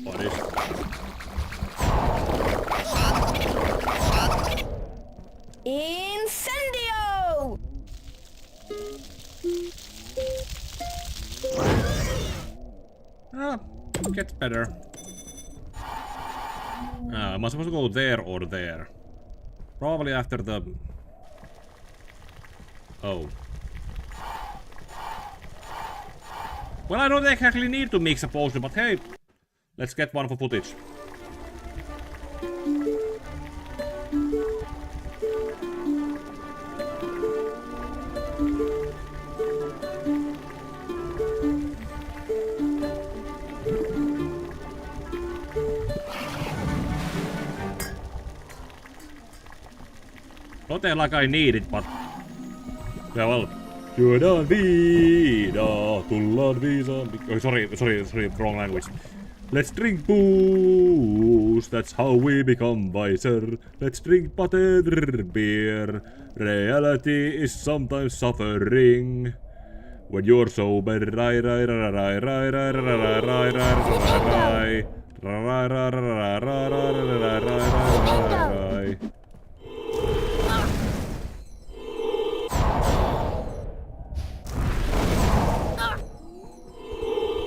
What is it? Incendio! Ah, gets better. Am I supposed to go there or there? Probably after the... Oh. Well, I don't exactly need to mix a potion, but hey, let's get one for footage. Not like I need it, but... Yeah, well... Juodaan viina, tullaan viisaan... Oh, sorry, wrong language. Let's drink booze, that's how we become wiser. Let's drink butterbeer. Reality is sometimes suffering. When you're sober,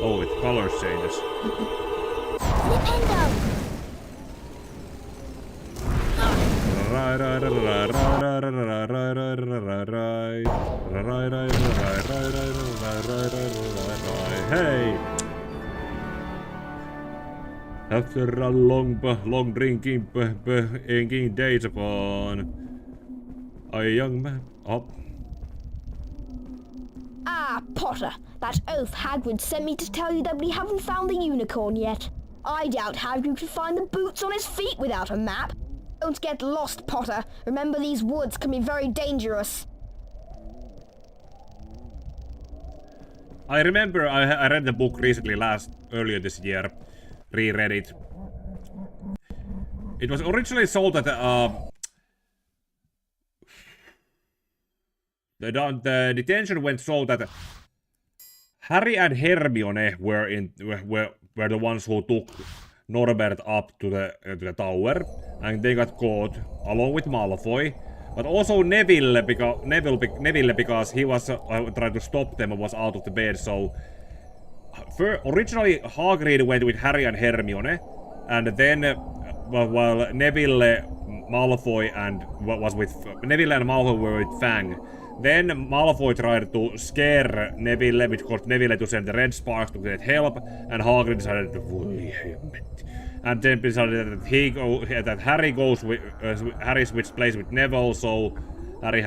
Oh, with color changes. Hey! After a long drinking, inking days upon a young man up. Ah, Potter, that oaf Hagrid sent me to tell you that we haven't found the unicorn yet. I doubt Hagrid could find the boots on his feet without a map. Don't get lost, Potter. Remember, these woods can be very dangerous. I remember I read the book recently earlier this year. Reread it. It was originally sold at the detention went so that Harry and Hermione were the ones who took Norbert up to the tower, and they got caught along with Malfoy, but also Neville because he was trying to stop them and was out of the bed. So originally Hagrid went with Harry and Hermione, and then while Neville and Malfoy were with Fang. Then Malfoy tried to scare Neville, which caused Neville to send the red sparks to get help, and Hagrid decided to bully him. And then decided that Harry goes with Harry switched place with Neville, so Harry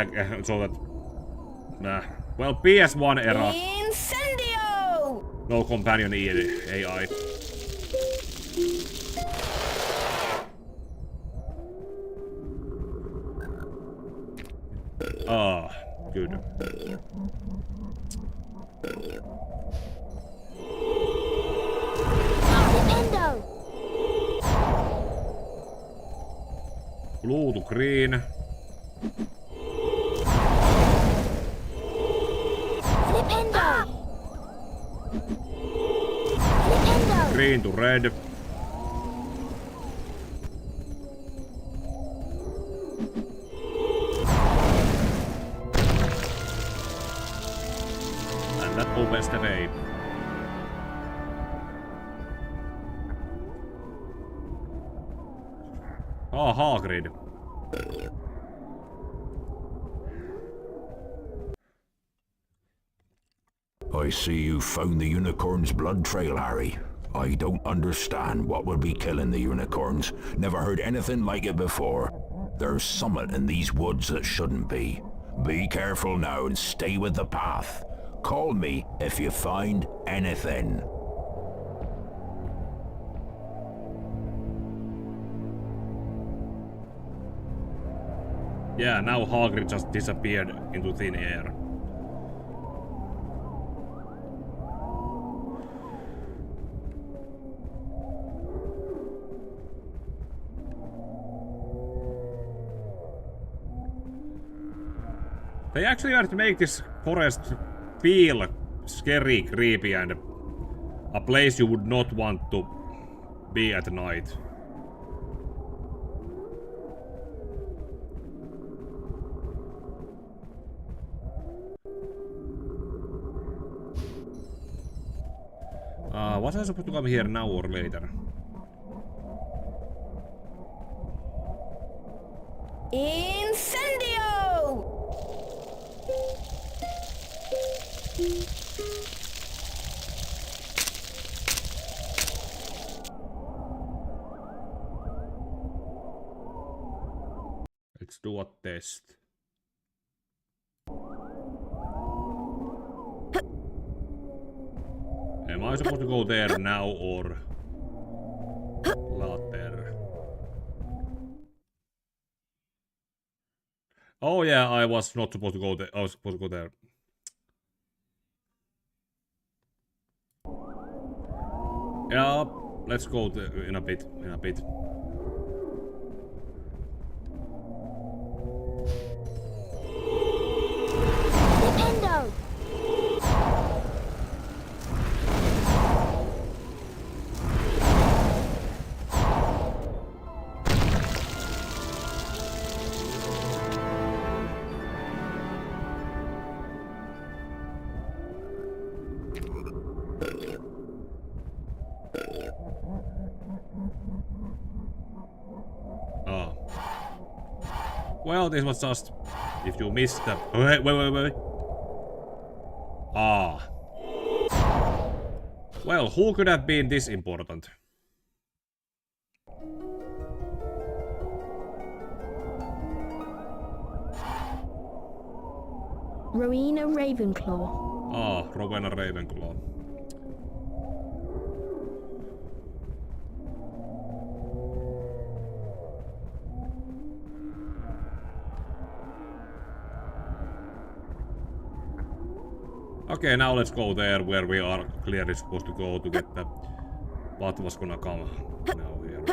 well, PS1 era. Incendio! No companion AI. Ah. Good. Blue to green. Green to red. Opens the way. Ah, Hagrid. I see you found the unicorn's blood trail, Harry. I don't understand what would be killing the unicorns. Never heard anything like it before. There's summit in these woods that shouldn't be. Be careful now and stay with the path. Call me if you find anything. Yeah, now Hagrid just disappeared into thin air. They actually had to make this forest feel scary, creepy, and a place you would not want to be at night. Was I supposed to come here now or later? Incendio! Let's do a test. Am I supposed to go there now or later? Oh yeah, I was not supposed to go there. I was supposed to go there. Yeah, let's go there in a bit. Nintendo! Well, this was just if you missed the wait. Ah. Well, who could have been this important? Rowena Ravenclaw. Ah, Rowena Ravenclaw. Okay, now let's go there where we are clearly supposed to go to get the what was gonna come now here.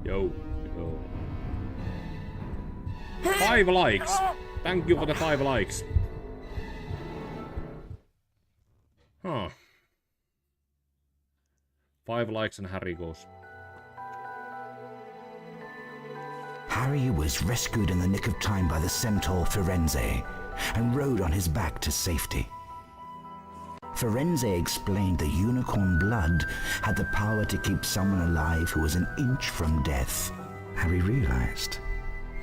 Yo. 5 likes. Thank you for the 5 likes. Huh. 5 likes and Harry goes. Harry was rescued in the nick of time by the centaur Firenze and rode on his back to safety. Firenze explained the unicorn blood had the power to keep someone alive who was an inch from death. Harry realized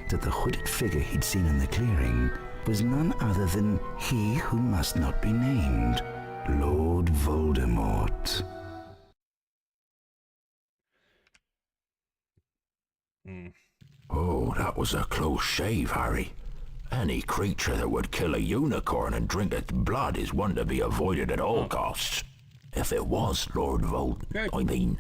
that the hooded figure he'd seen in the clearing was none other than he who must not be named, Lord Voldemort. Oh, that was a close shave, Harry. Any creature that would kill a unicorn and drink its blood is one to be avoided at all costs. If it was Lord Voldemort, I mean,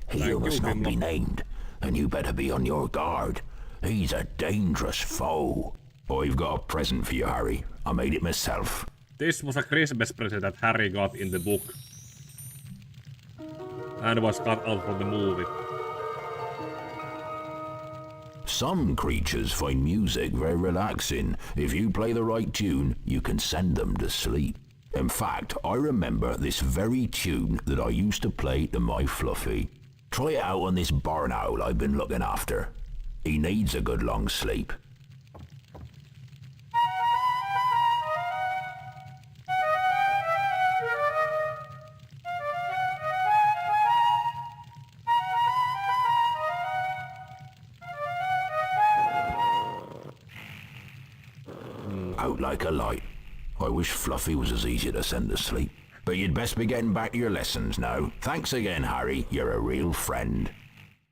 he who must not be named, and you better be on your guard. He's a dangerous foe. I've got a present for you, Harry. I made it myself. This was a Christmas present that Harry got in the book. And was cut out from the movie. Some creatures find music very relaxing. If you play the right tune, you can send them to sleep. In fact, I remember this very tune that I used to play to my Fluffy. Try it out on this barn owl I've been looking after. He needs a good long sleep. out like a light. I wish Fluffy was as easy to send to sleep. But you'd best be getting back to your lessons now. Thanks again, Harry. You're a real friend.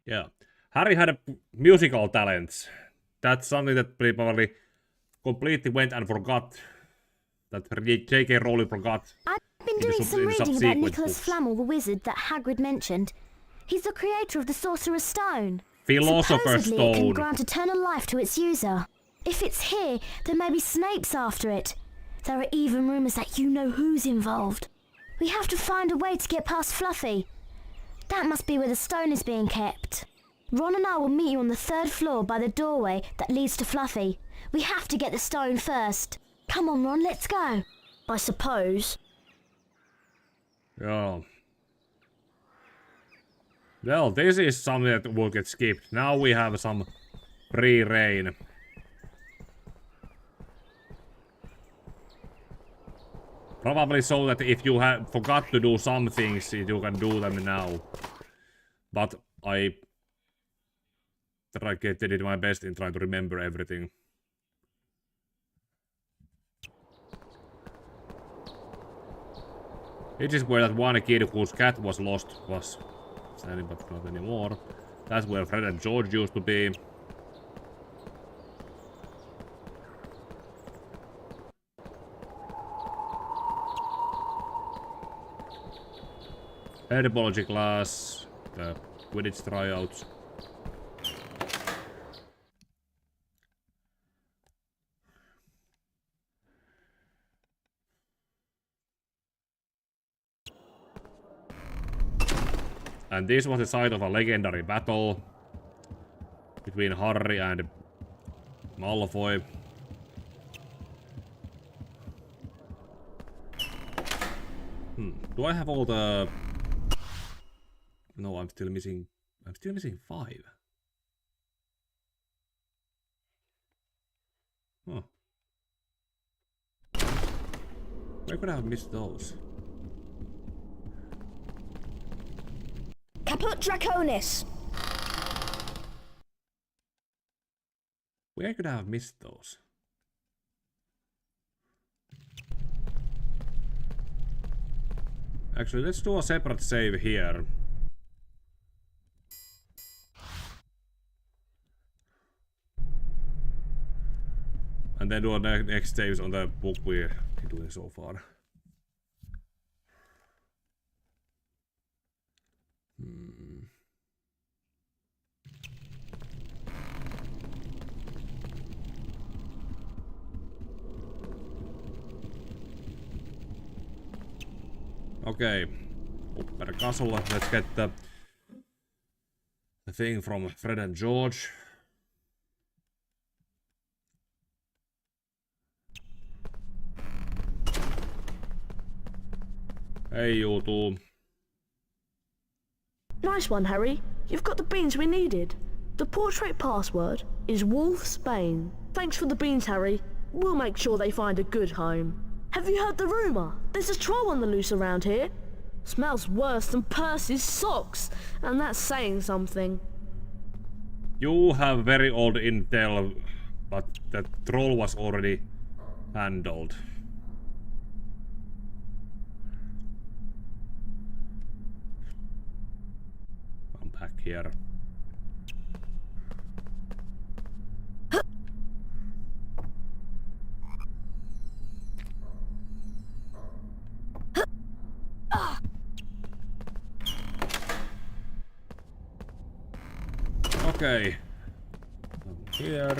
Yeah. Harry had a musical talents. That's something that probably completely went and forgot. That J.K. Rowling forgot. I've been doing some reading about Nicholas Flamel, the wizard that Hagrid mentioned. He's the creator of the Sorcerer's Stone. Philosopher's Supposedly, it can Stone. grant eternal life to its user. If it's here, then maybe Snape's after it. There are even rumours that you know who's involved. We have to find a way to get past Fluffy. That must be where the stone is being kept. Ron and I will meet you on the 3rd floor by the doorway that leads to Fluffy. We have to get the stone first. Come on, Ron, let's go. I suppose. Yeah. Well, this is something that will get skipped. Now we have some free reign. Probably so that if you have forgot to do some things, you can do them now. But I did my best in trying to remember everything. It is where that one kid whose cat was lost was standing, but not anymore. That's where Fred and George used to be. Herbology class, the Quidditch tryouts. And this was the site of a legendary battle between Harry and Malfoy. Do I have all the... No, I'm still missing 5. Huh. Where could I have missed those? Caput Draconis! Where could I have missed those? Actually, let's do a separate save here. And then do our next saves on the book we're doing so far. Okay, Upper Castle. Let's get the thing from Fred and George. Hey, you two. Nice one, Harry. You've got the beans we needed. The portrait password is Wolfsbane. Thanks for the beans, Harry. We'll make sure they find a good home. Have you heard the rumour? There's a troll on the loose around here. Smells worse than Percy's socks, and that's saying something. You have very old intel, but the troll was already handled. I'm back here. Okay. Over here.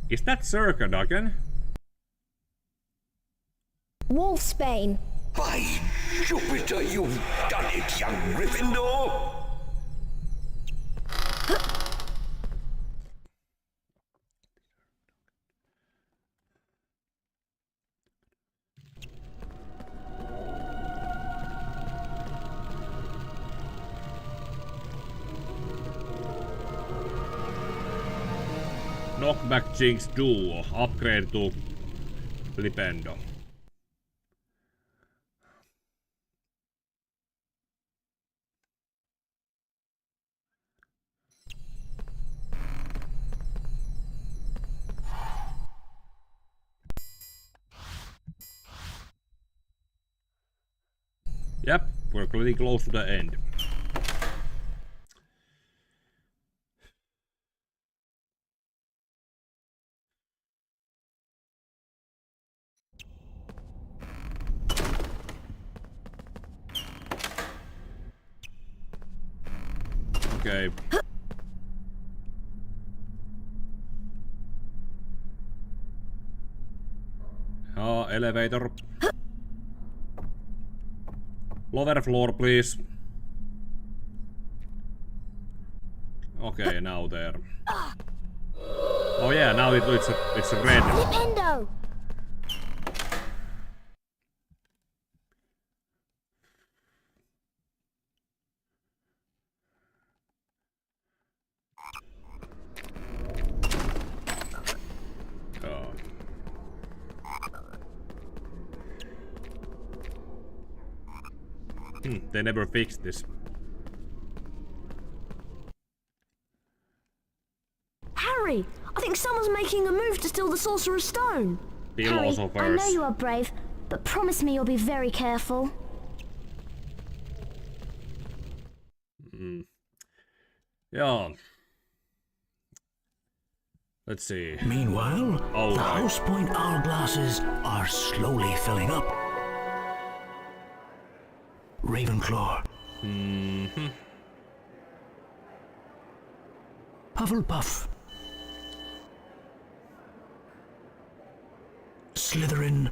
Is that Circa again? Wolfsbane. By Jupiter, you've done it, young Gryffindor! Knockback Jinx Duo. Upgrade to Flipendo. Yep, we're pretty close to the end. Okay. Oh, elevator. Lower floor, please. Okay, now there. Oh yeah, now it's red. Flipendo! Oh. They never fixed this. Harry, I think someone's making a move to steal the Sorcerer's Stone. Harry, I know you are brave, but promise me you'll be very careful. Yeah. Let's see. Meanwhile, the House Point hourglasses are slowly filling up. Ravenclaw. Hufflepuff. Slytherin.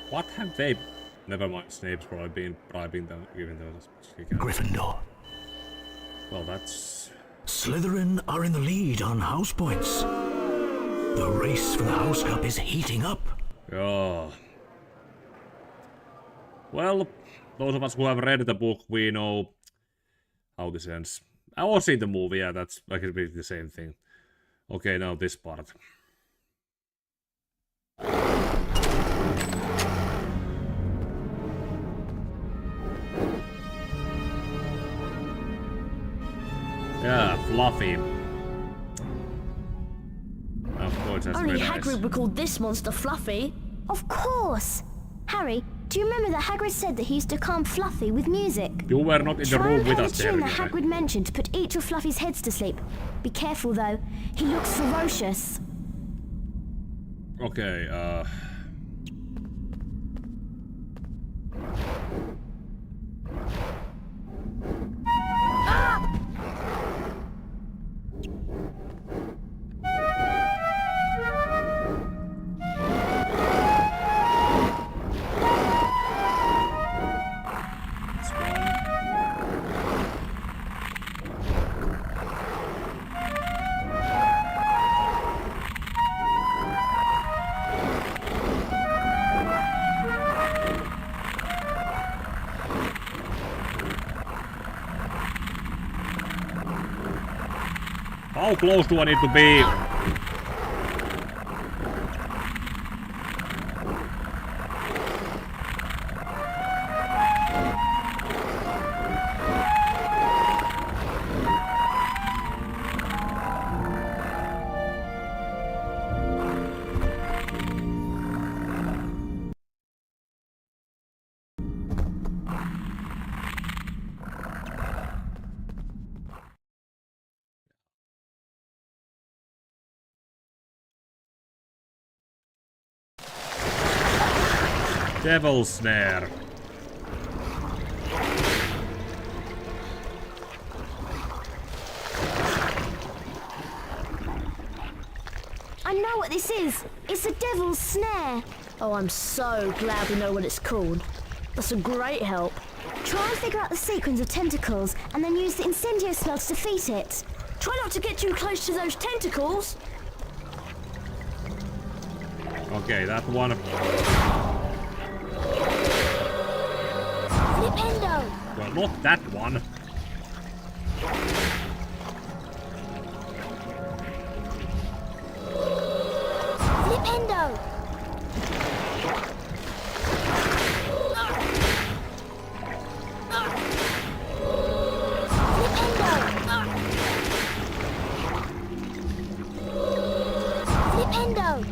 What have they... Never mind, Snape's probably been bribing them, giving those... Gryffindor. Well, that's... Slytherin are in the lead on house points. The race for the House Cup is heating up. Oh. Well, those of us who have read the book, we know how this ends. I was in the movie, yeah, that's like the same thing. Okay, now this part. Yeah, Fluffy. Of course, that's Only very nice. Hagrid would call this monster Fluffy. Of course! Harry, do you remember that Hagrid said that he used to calm Fluffy with music? You were not in the Try room and with play us the there. tune that Hagrid mentioned to put each of Fluffy's heads to sleep. Be careful though, he looks ferocious. Okay, how close do I need to be? Devil Snare. I know what this is. It's a devil's snare. Oh, I'm so glad we know what it's called. That's a great help. Try and figure out the sequence of tentacles and then use the incendio spell to defeat it. Try not to get too close to those tentacles. Okay, that one. Flipendo! Well, not that one. Flipendo! Flipendo!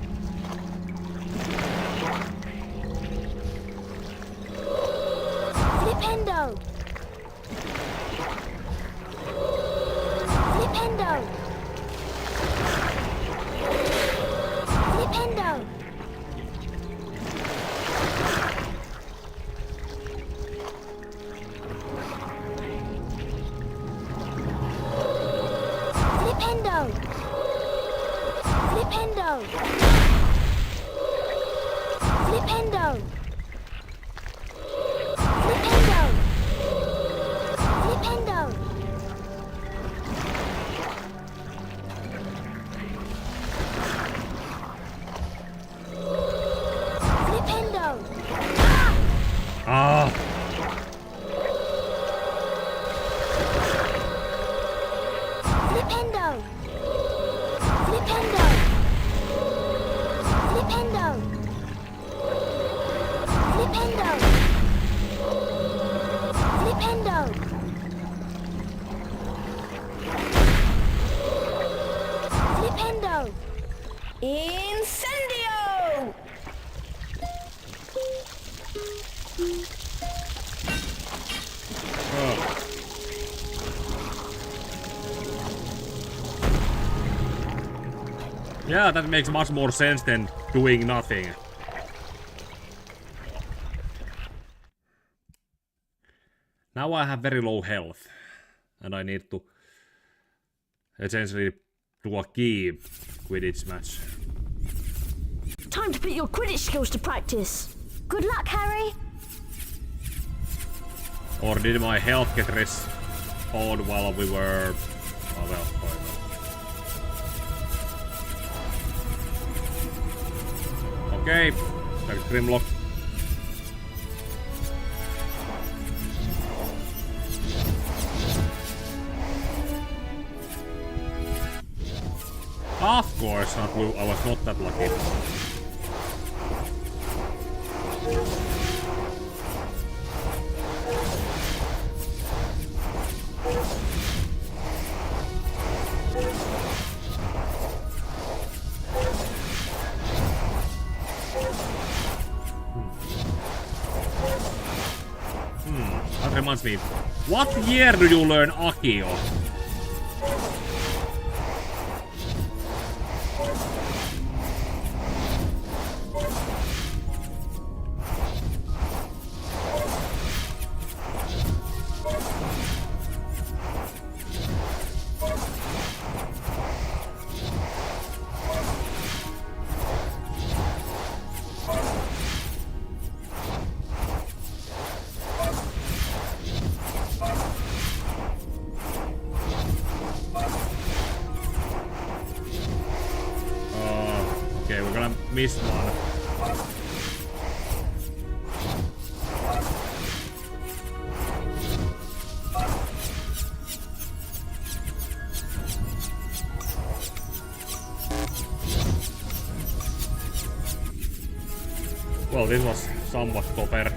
Flipendo! Flipendo! Flipendo! Flipendo! Flipendo! Ah! Flipendo! Flipendo! Flipendo! Flipendo! Flipendo! Flipendo! Incendio! Yeah, that makes much more sense than doing nothing. Now I have very low health, and I need to essentially do a key Quidditch match. Time to put your Quidditch skills to practice. Good luck, Harry. Or did my health get respawned while we were... Oh well, whatever. Okay, that's Grimlock. Of course, not blue. I was not that lucky. That reminds me. What year do you learn Accio? Okay, we're gonna miss one. Well, this was somewhat copper.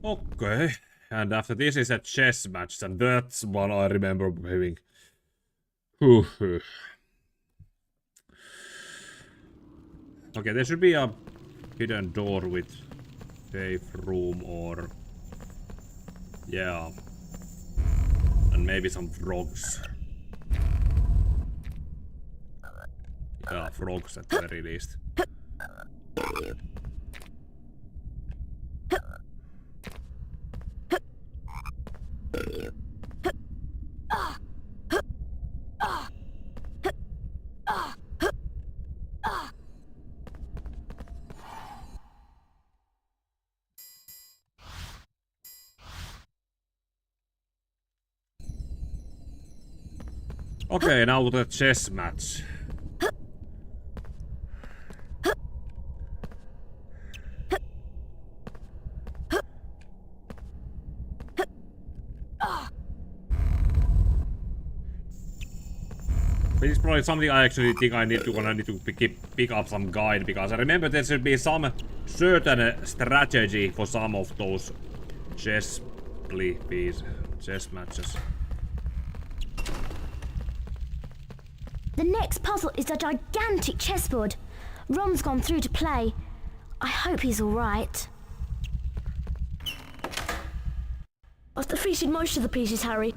Okay. And after this is a chess match, and that's one I remember having. Okay, there should be a hidden door with safe room or... Yeah. And maybe some frogs. Yeah, frogs at the very least. Okay, now the chess match. This is probably something I actually think I need to pick up some guide, because I remember there should be some certain strategy for some of those chess matches. The next puzzle is a gigantic chessboard. Ron's gone through to play. I hope he's all right. I've defeated most of the pieces, Harry,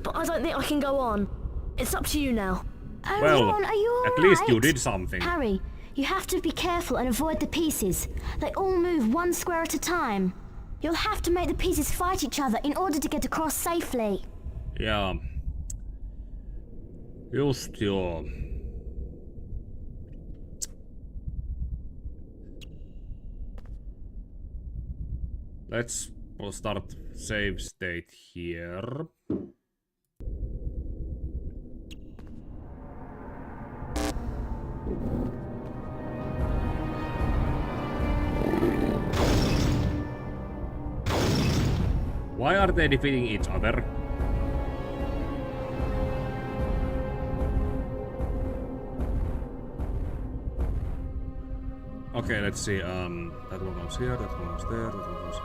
but I don't think I can go on. It's up to you now. Oh, well, Ron, are you all at least right? you did something. Harry, you have to be careful and avoid the pieces. They all move one square at a time. You'll have to make the pieces fight each other in order to get across safely. Ja. Just joo. Let's start save state here. Why are they defeating each other? Okay, let's see. That one goes here, that one goes there, that one goes.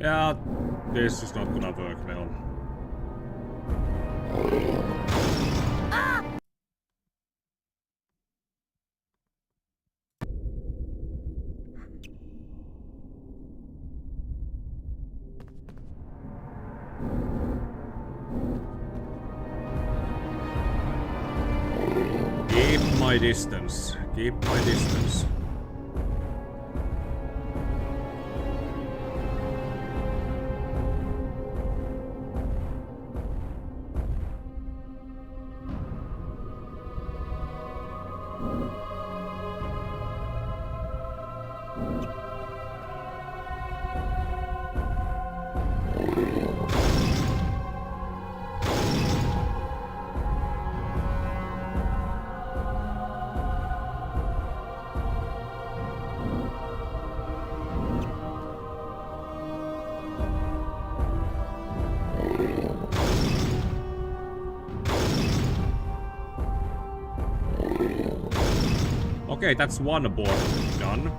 Yeah, this is not gonna work well. Keep my distance. Keep my distance. Okay, that's one board done.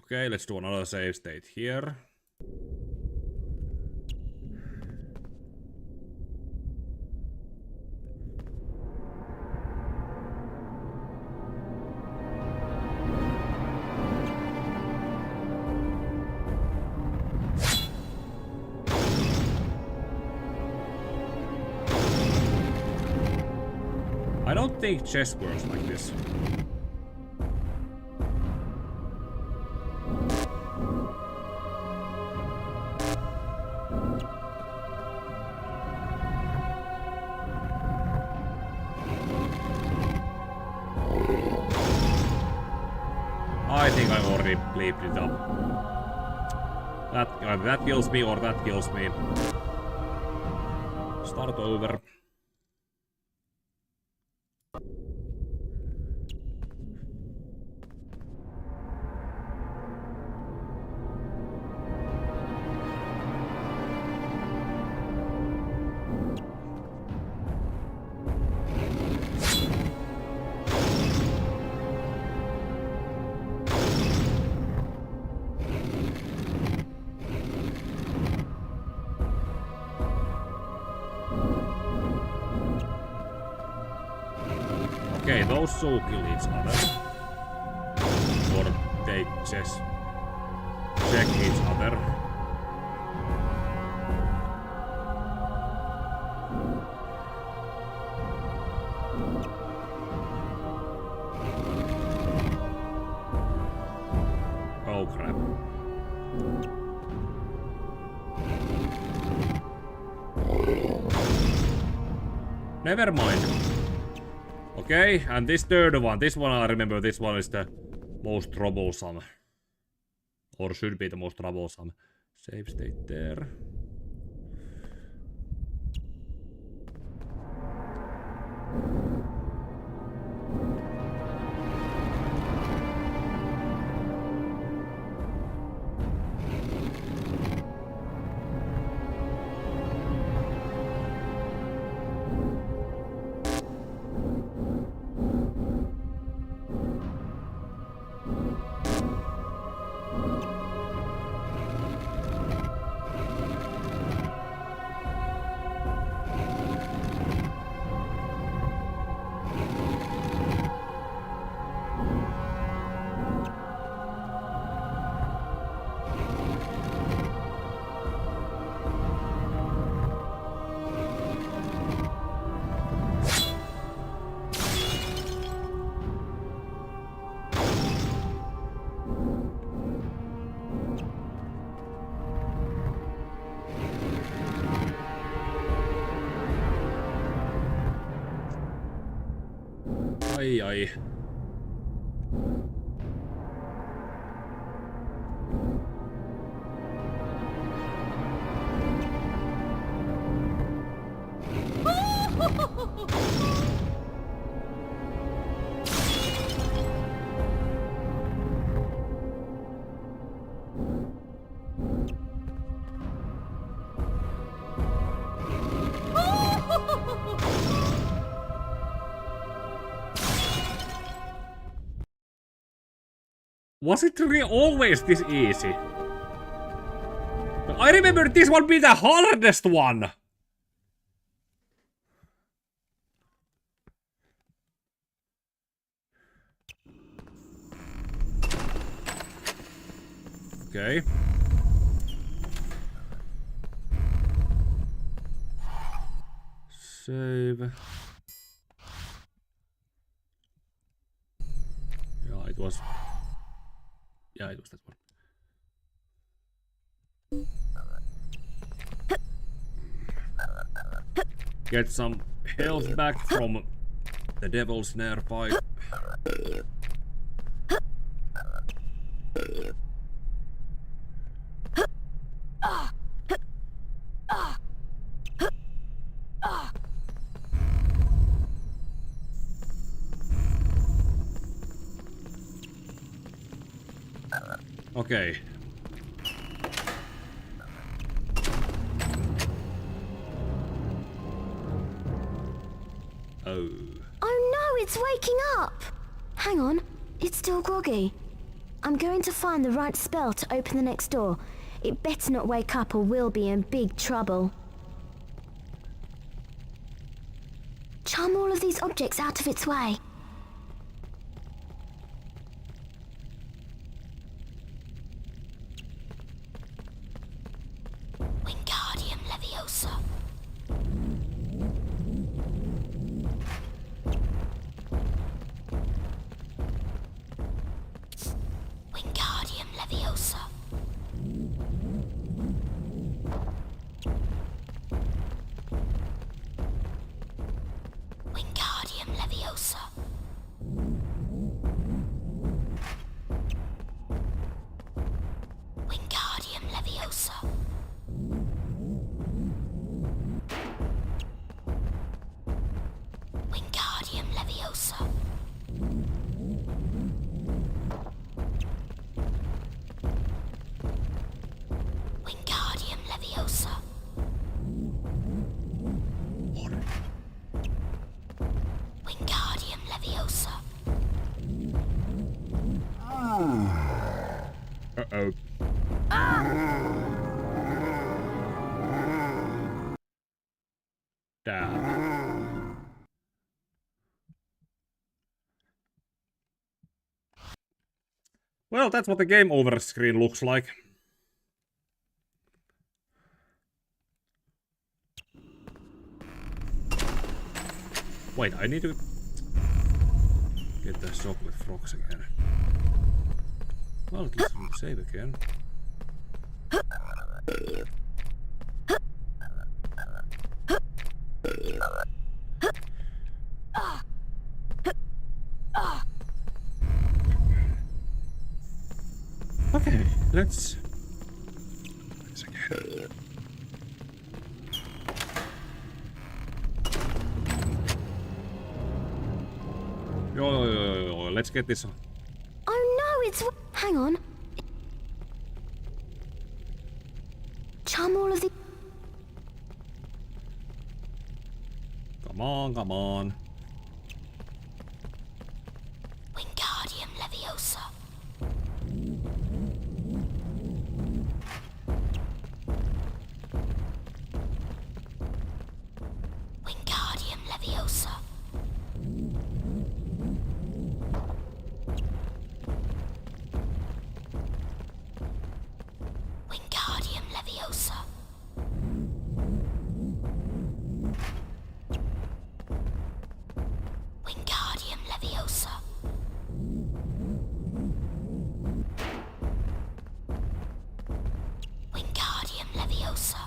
Okay, let's do another save state here. I don't think chess works like this. I think I already bleeped it up. That kills me or that kills me. Start over. Okay, those two kill each other. Or they just check each other. Oh crap. Never mind. Okay, and this third one, this one I remember, this one is the most troublesome. Or should be the most troublesome. Save state there. Ai. Was it really always this easy? I remember this one being the hardest one! Okay. Save. Yeah, it was... Yeah, it was that one. Get some health back from the devil's snare pipe. Okay. Oh. Oh no, it's waking up! Hang on, it's still groggy. I'm going to find the right spell to open the next door. It better not wake up or we'll be in big trouble. Charm all of these objects out of its way. Wingardium Leviosa. Wingardium Leviosa. Wingardium Leviosa. Wingardium Leviosa. Wingardium Leviosa. Wingardium Leviosa. Wingardium Leviosa. Uh-oh. Damn. Well, that's what the game over screen looks like. Wait, I need to get the shop with frogs again. Well, at least we can save again. Okay, let's... This again. Yo, let's get this on. Oh no, it's... Hang on. Charm all of the... Come on, come on. Wingardium Leviosa. Wingardium Leviosa. Wingardium Leviosa. Wingardium Leviosa. Wingardium Leviosa.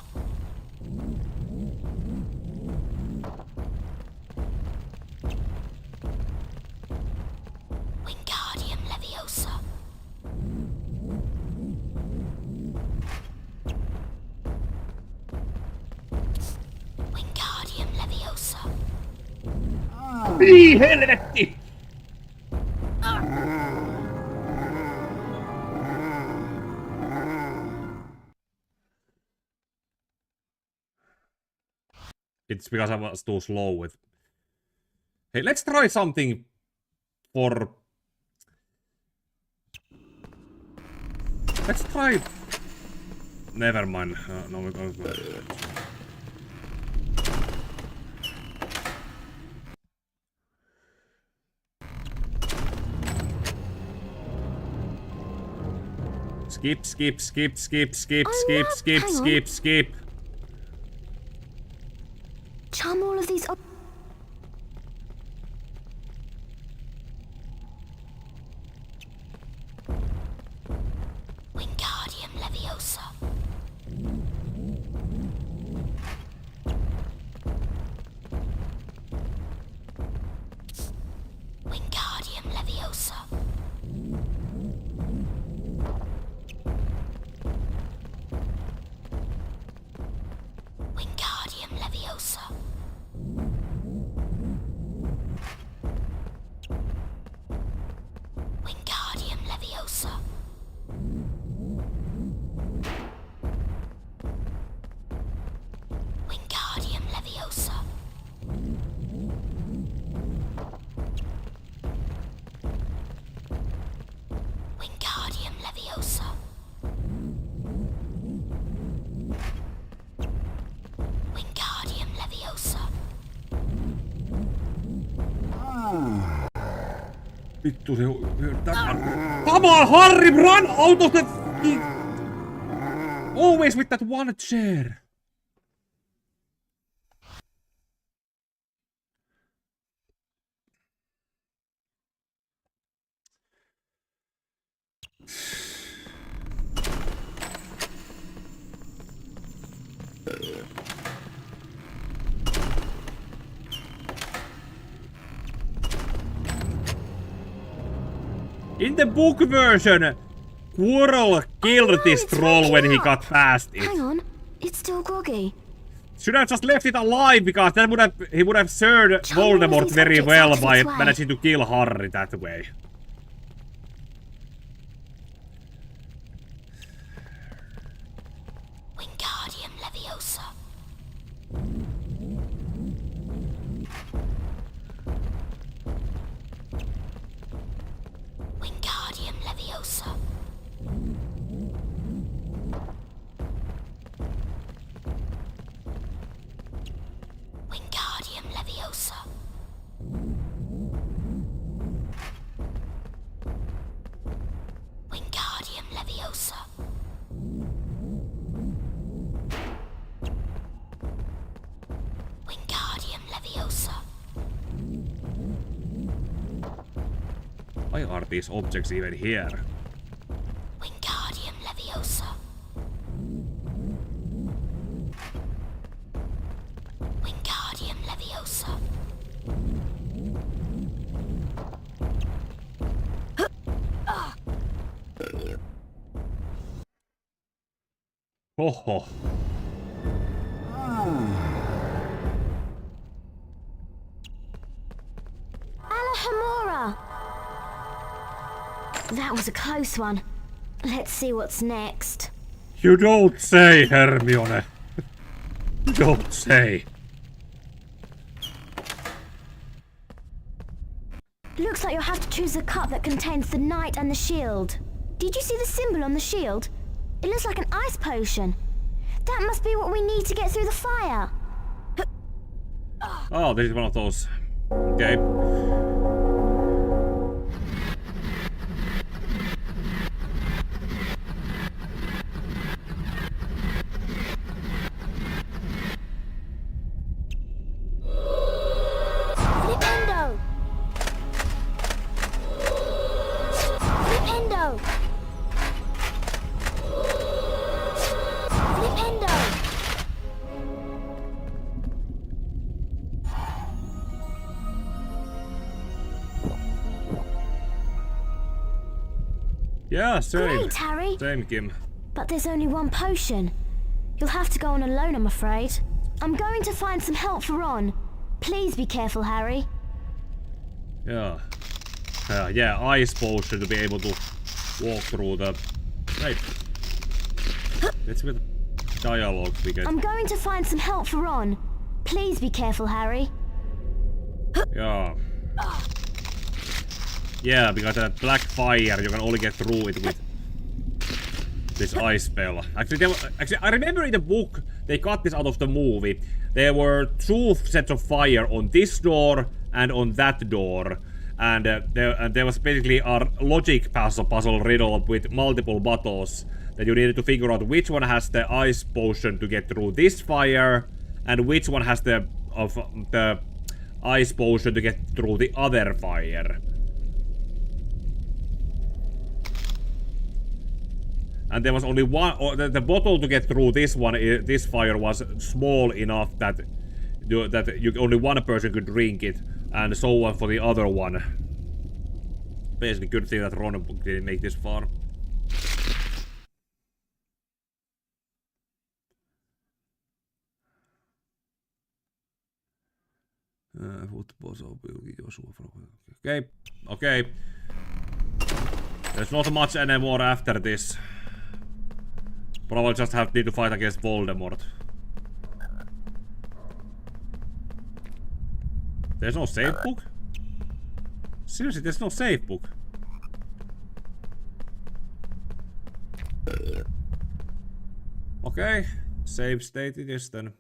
Ii helvetti! It's because I was too slow with... Hey, let's try something for... Let's try... Never mind. No, we don't. Skip, skip, skip, skip, skip, skip, skip, skip, skip. Charm all of these. Wingardium Leviosa. Wingardium Leviosa. Wingardium Leviosa. Wingardium Leviosa. Wingardium Leviosa. Wingardium Leviosa. Wingardium Leviosa. Vittu se... Come on, Harry, run out of the... Always with that one chair. In the book version, Quirrell killed this troll when he got past it. Hang on, it's still groggy. Should have just left it alive, because that would have he would have served Voldemort very well by managing to kill Harry that way. Wingardium Leviosa. Wingardium Leviosa. Wingardium Leviosa. Wingardium Leviosa. Wingardium Leviosa. Why are these objects even here? Wingardium Leviosa. Wingardium Leviosa. Oho. Alohomora! That was a close one. Let's see what's next. You don't say, Hermione. You don't say. Looks like you'll have to choose a cup that contains the knight and the shield. Did you see the symbol on the shield? It looks like an ice potion. That must be what we need to get through the fire. Oh, this is one of those. Okay. Flipendo! Flipendo! Flipendo! Yeah, same. Great, Harry. Same, Kim. But there's only one potion. You'll have to go on alone, I'm afraid. I'm going to find some help for Ron. Please be careful, Harry. Yeah. Yeah, ice potion to be able to walk through the... Hey. Let's get dialogue we get. I'm going to find some help for Ron. Please be careful, Harry. Yeah. Yeah, because that black fire, you can only get through it with this ice spell. Actually, I remember in the book, they cut this out of the movie. There were 2 sets of fire on this door and on that door. And there was basically a logic puzzle riddle with multiple bottles that you needed to figure out which one has the ice potion to get through this fire and which one has the ice potion to get through the other fire. And there was only one, or the bottle to get through this one, this fire was small enough that only one person could drink it, and so on for the other one. Basically, good thing that Ron didn't make this far. Okay, okay. There's not much anymore after this. Probably just need to fight against Voldemort. There's no save book? Seriously, there's no save book. Okay, save state it is then.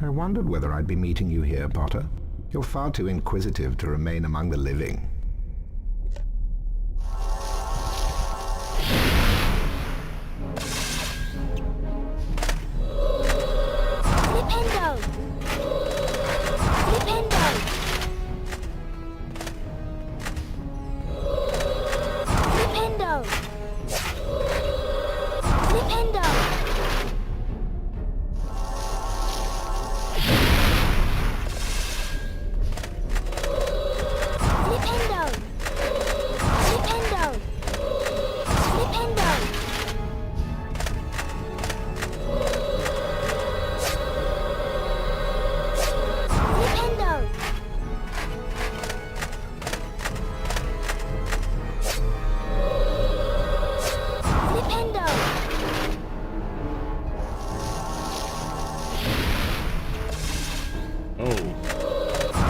I wondered whether I'd be meeting you here, Potter. You're far too inquisitive to remain among the living. Flipendo! Flipendo! Flipendo! Flipendo!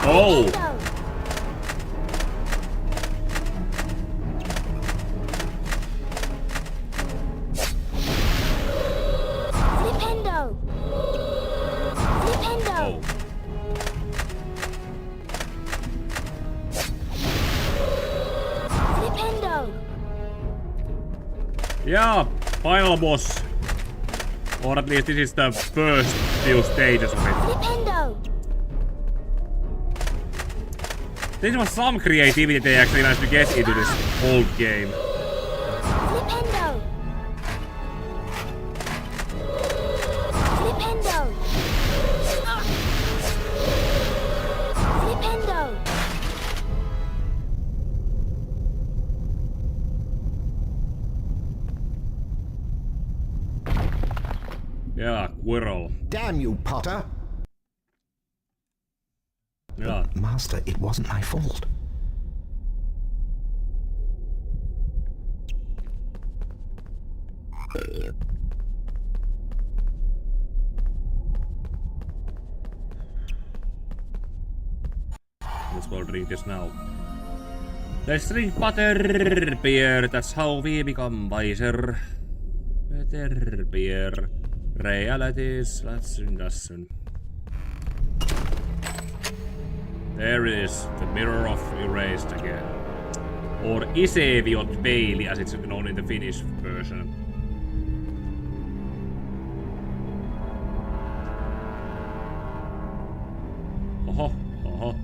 Oh! Flipendo! Flipendo! Oh. Flipendo! Yeah, final boss. Or at least this is the first few stages of it. Flipendo! There was some creativity they actually managed to get into this old game. Flipendo! Flipendo! Flipendo! Yeah, Quirrell. Damn you, Potter! Yeah. Master, it wasn't my fault. Let's go drink this now. Let's drink butter beer, that's how we become wiser. Butter beer. Realities, lesson. There it is, the mirror of erased again. Or Iseviot Veili, as it's known in the Finnish version. Oho, oho.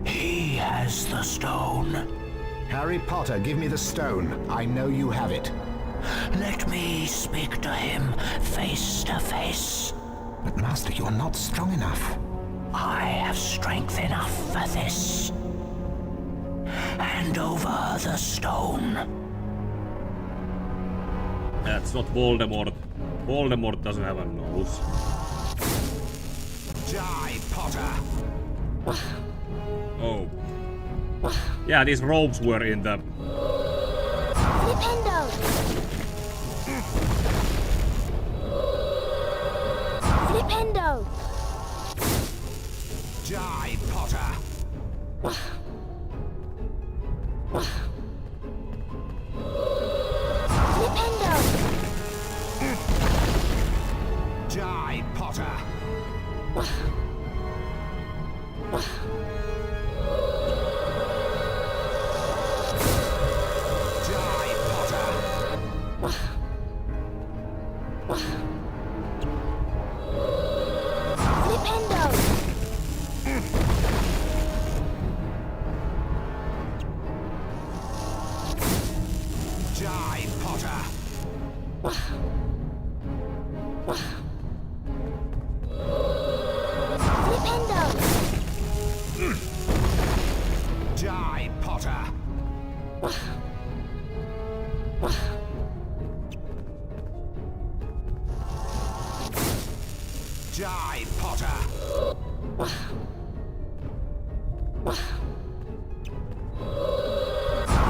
He has the stone. Harry Potter, give me the stone. I know you have it. Let me speak to him face to face. But Master, you're not strong enough. I have strength enough for this. And hand over the stone. That's not Voldemort. Voldemort doesn't have a nose. Die, Potter! Oh. Yeah, these robes were in the... Flipendo! Flipendo! Die, Potter! Flipendo! Die, Potter! Die, Potter! Flipendo! Die, Potter! Flipendo! Die, Potter! Die, Potter!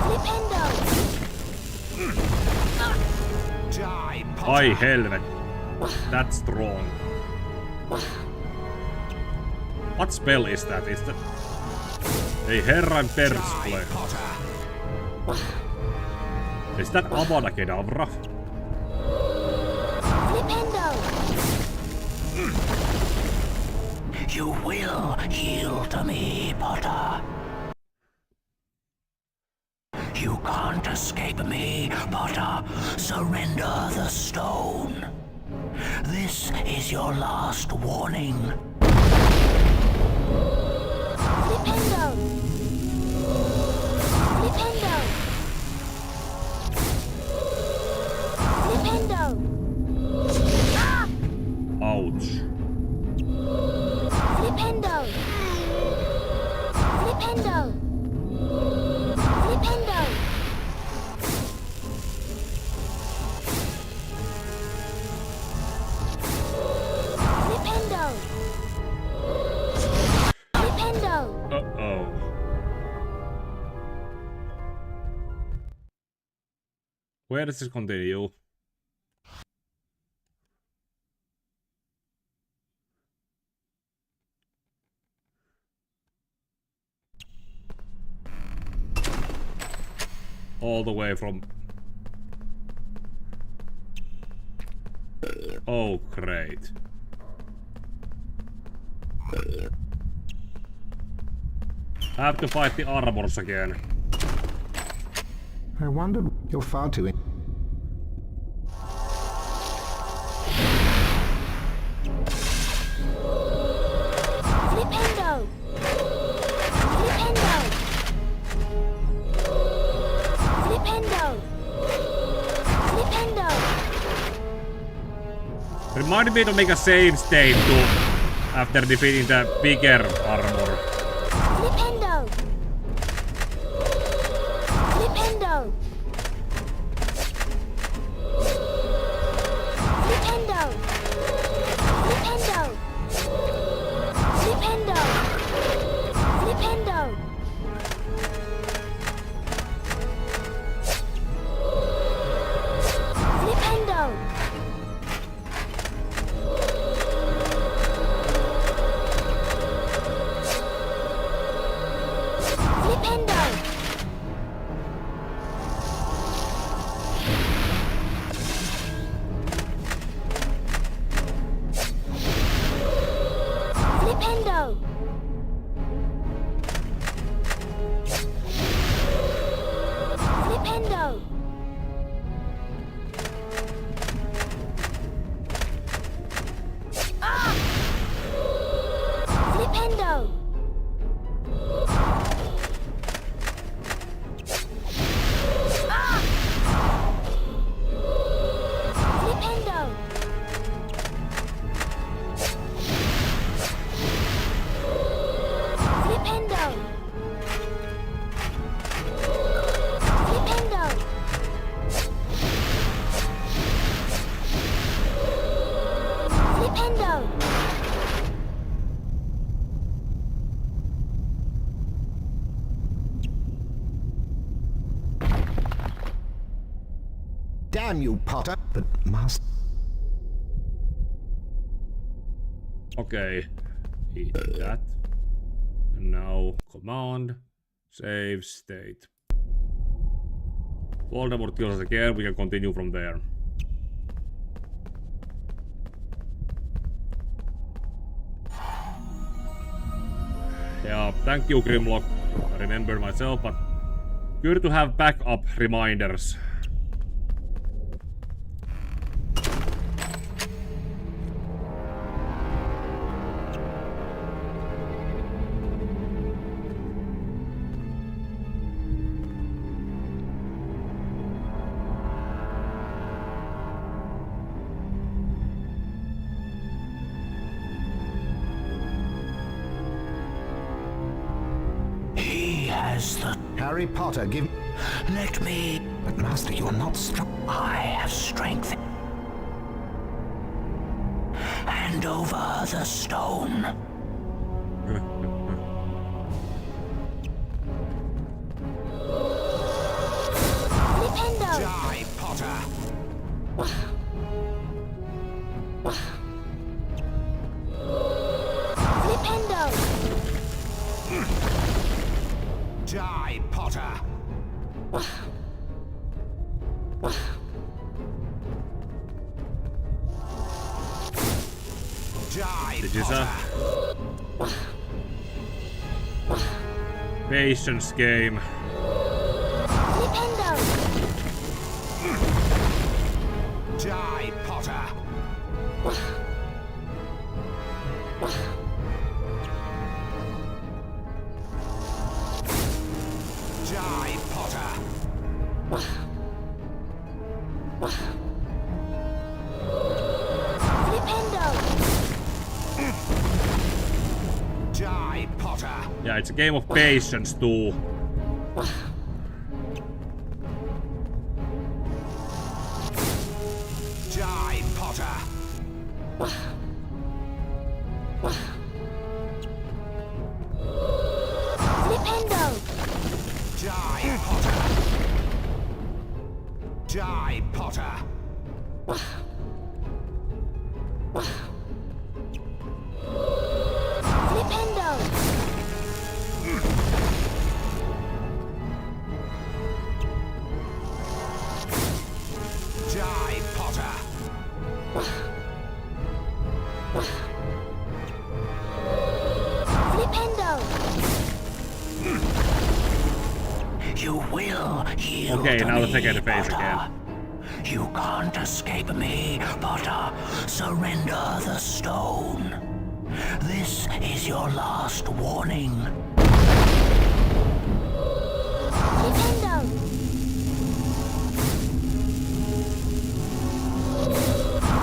Flipendo! Die, Potter! Ai helvet. That's strong. What spell is that? Is that... Ei herran persple. Is that Avada Kedavra? Flipendo! You will yield to me, Potter. You can't escape me, Potter. Surrender the stone. This is your last warning. Flipendo! Flipendo! Flipendo! Ah! Ouch. Flipendo! Flipendo! Flipendo! Flipendo! Flipendo! Uh-oh. Where does this continue? All the way from... Oh, great. Have to fight the armors again. I wondered. You're far too... Flipendo! Flipendo! Flipendo! Flipendo! Reminded me to make a save state too after defeating the bigger armor. Flipendo! Flipendo! Flipendo! Flipendo! Flipendo! Flipendo! Flipendo! Flipendo! Flipendo! Flipendo! Ah! Flipendo! Ah! Flipendo! Damn you, Potter! But Master... Okay. Eat that. And now command. Save state. Voldemort kills us again, we can continue from there. Yeah, thank you Grimlock. I remembered myself, but good to have backup reminders. Harry Potter, give... Let me... But Master, you are not strong. I have strength. Hand over the stone. Nintendo! Die, Potter! Nintendo! Die, Potter! Die, This is a Potter! patience game. Nintendo! Die, Potter! Die, Potter! Nintendo! Die, Potter! Yeah, it's a game of patience too. Die, Potter! Nintendo! Die, Potter! Die, Potter! Nintendo! Die, Potter! Nintendo! You will yield Okay, to now the me, second phase Potter. again. You can't escape me, Potter. Surrender the stone. This is your last warning. Nintendo!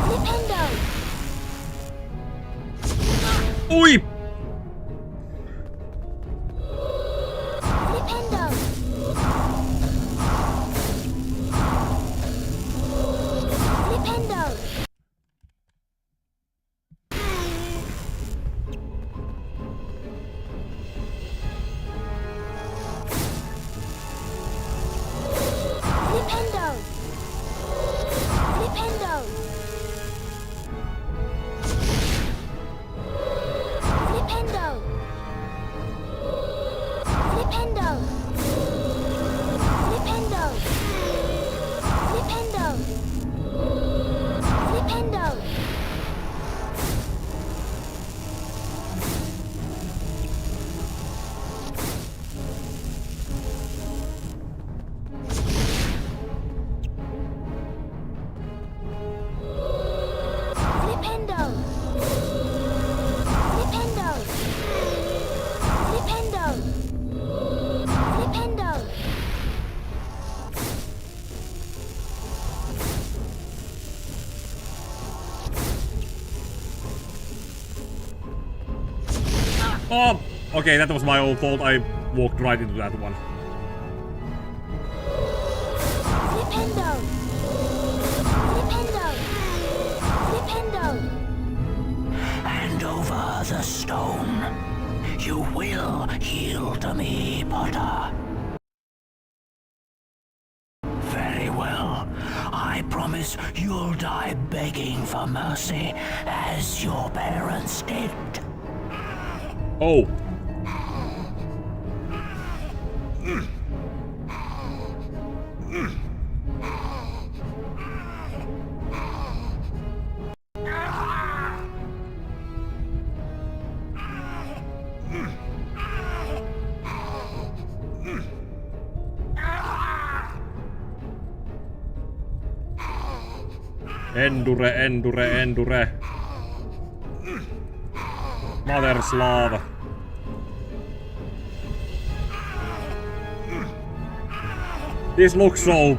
Nintendo! Ui! Nintendo! Nintendo! Nintendo! Nintendo! Nintendo! Nintendo! Nintendo! Nintendo! Nintendo! Nintendo! Nintendo! Nintendo! Nintendo! Oh! Okay, that was my own fault. I walked right into that one. Nintendo! Nintendo! Nintendo! Hand over the stone. You will yield to me, Potter. Very well. I promise you'll die begging for mercy as your parents did. Oh. Endure. Mother Slava. This looks so...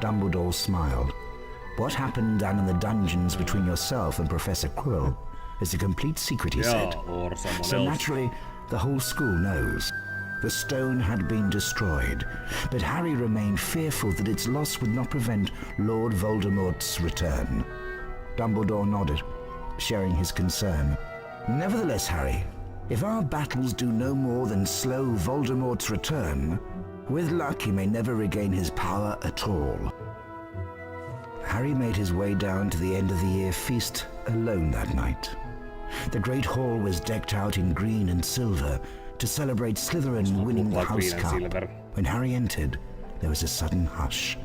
Dumbledore smiled. What happened down in the dungeons between yourself and Professor Quirrell is a complete secret, he said. Or someone So else. naturally, the whole school knows. The stone had been destroyed, but Harry remained fearful that its loss would not prevent Lord Voldemort's return. Dumbledore nodded, sharing his concern. Nevertheless, Harry, if our battles do no more than slow Voldemort's return, with luck he may never regain his power at all. Harry made his way down to the end of the year feast alone that night. The Great Hall was decked out in green and silver to celebrate Slytherin winning the House Cup. When Harry entered, there was a sudden hush.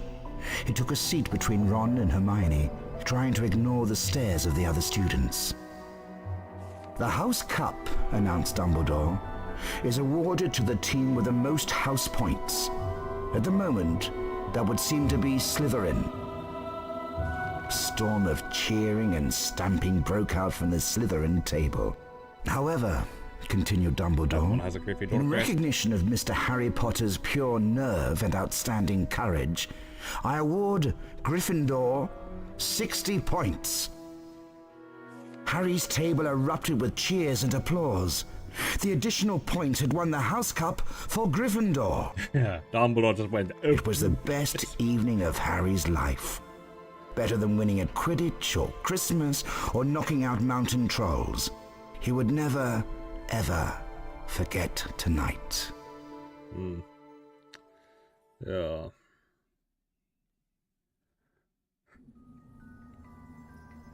He took a seat between Ron and Hermione, trying to ignore the stares of the other students. The House Cup, announced Dumbledore, is awarded to the team with the most house points. At the moment, that would seem to be Slytherin. A storm of cheering and stamping broke out from the Slytherin table. However, continued Dumbledore, in recognition of Mr. Harry Potter's pure nerve and outstanding courage, I award Gryffindor 60 points. Harry's table erupted with cheers and applause. The additional point had won the House Cup for Gryffindor. Yeah, Dumbledore just went... It was the best evening of Harry's life. Better than winning at Quidditch or Christmas or knocking out mountain trolls. He would never, ever forget tonight. Yeah.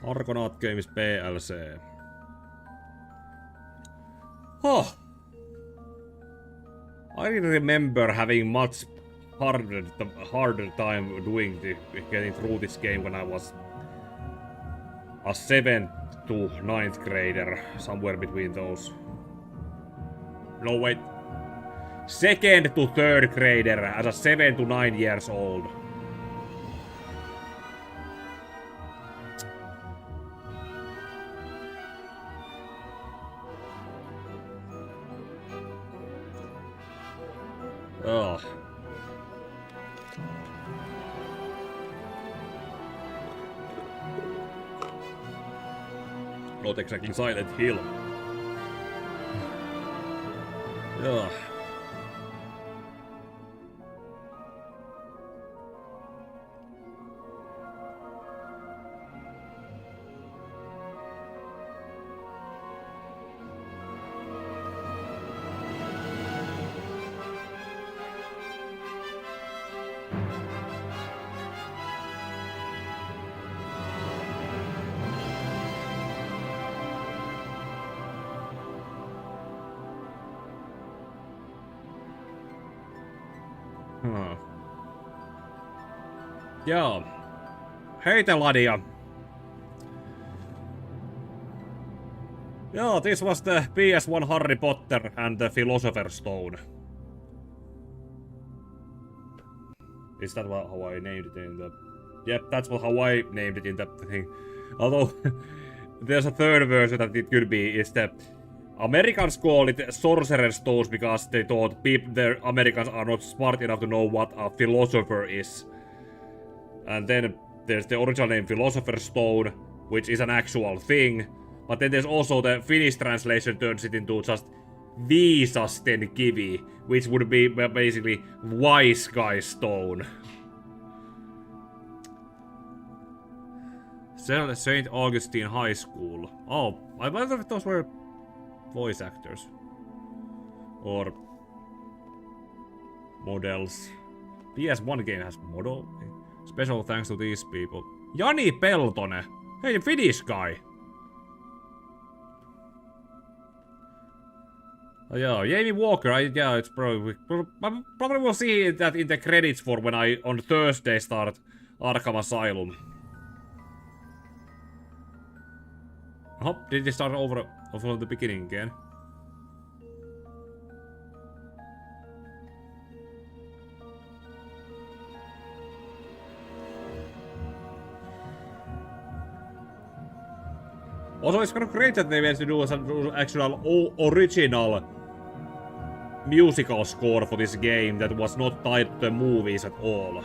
Argonaut Games PLC. Oh. I remember having much harder time getting through this game when I was a 7th to 9th grader, somewhere between those. No wait, 2nd to 3rd grader as a 7 to 9 years old. Oh. Not exactly Silent Hill. Yeah. Joo. Heitä ladia. Yeah, this was the PS1 Harry Potter and the Philosopher's Stone. Is that how I named it in the... Yep, that's how I named it in the thing. Although, there's a third version that it could be, is the Americans call it sorcerer's stones because they thought the Americans are not smart enough to know what a philosopher is. And then there's the original name Philosopher's Stone, which is an actual thing. But then there's also the Finnish translation turns it into just Viisasten kivi, which would be basically wise guy stone. St. Augustine High School. Oh, I wonder if those were voice actors. Or models. PS1 game has model. Special thanks to these people. Jani Peltonen! Hey, Finnish guy! Oh, yeah, Jamie Walker, yeah, it's probably will see that in the credits for when I, on Thursday, start Arkham Asylum. Oh, did they start over from the beginning again? Also, it's kind of great that they managed to do some actual original musical score for this game that was not tied to the movies at all.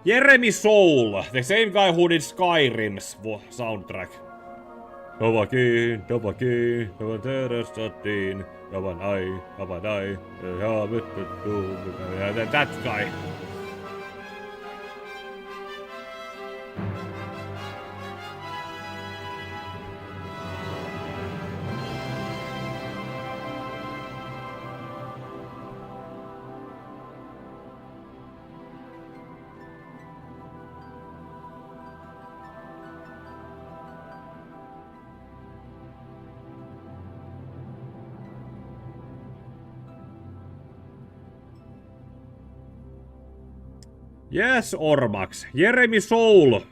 Jeremy Soule, the same guy who did Skyrim's soundtrack. That guy. Yes, Ormax. Jeremy Soule.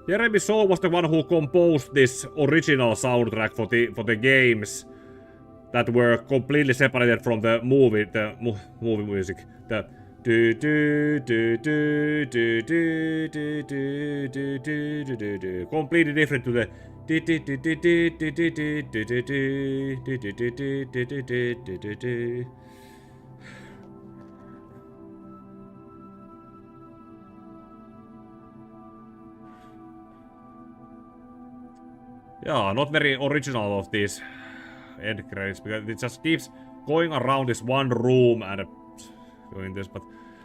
Jeremy Soule was the one who composed this original soundtrack for the games that were completely separated from the movie music. The do do do do do do do do do do do do, completely different to the do do do do do do do do do do do do do do do. Yeah, not very original of these end credits because it just keeps going around this one room and doing this, but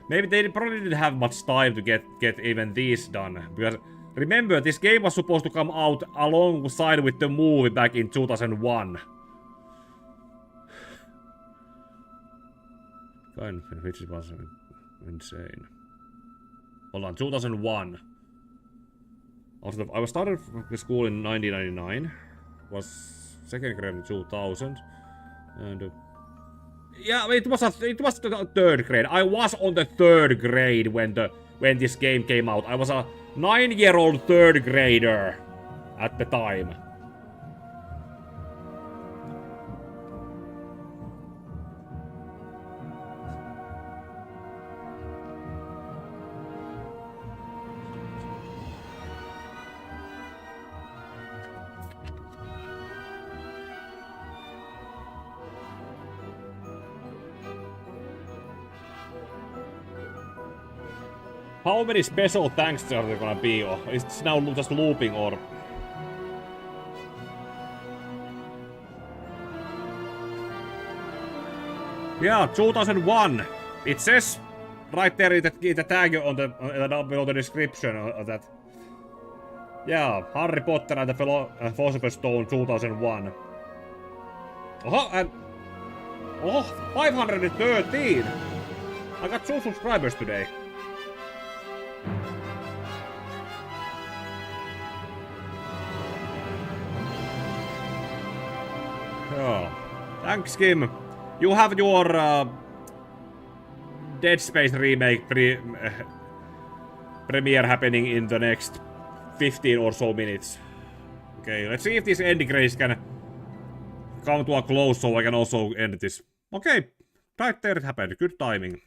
maybe they probably didn't have much time to get even these done. Because remember, this game was supposed to come out alongside with the movie back in 2001. Which was insane. Hold on, 2001. I was started school in 1999, was second grade in 2000, and yeah, it was the third grade. I was on the third grade when this game came out. I was a 9-year-old third grader at the time. How many special thanks are there gonna be, or is it now just looping, or... Yeah, 2001! It says right there in the tag on the description of that. Yeah, Harry Potter and the Philosopher's Stone 2001. Oh, and... Oh, 513! I got 2 subscribers today. Oh, thanks, Kim. You have your Dead Space remake premiere happening in the next 15 or so minutes. Okay, let's see if this end grace can come to a close so I can also end this. Okay, right there it happened. Good timing.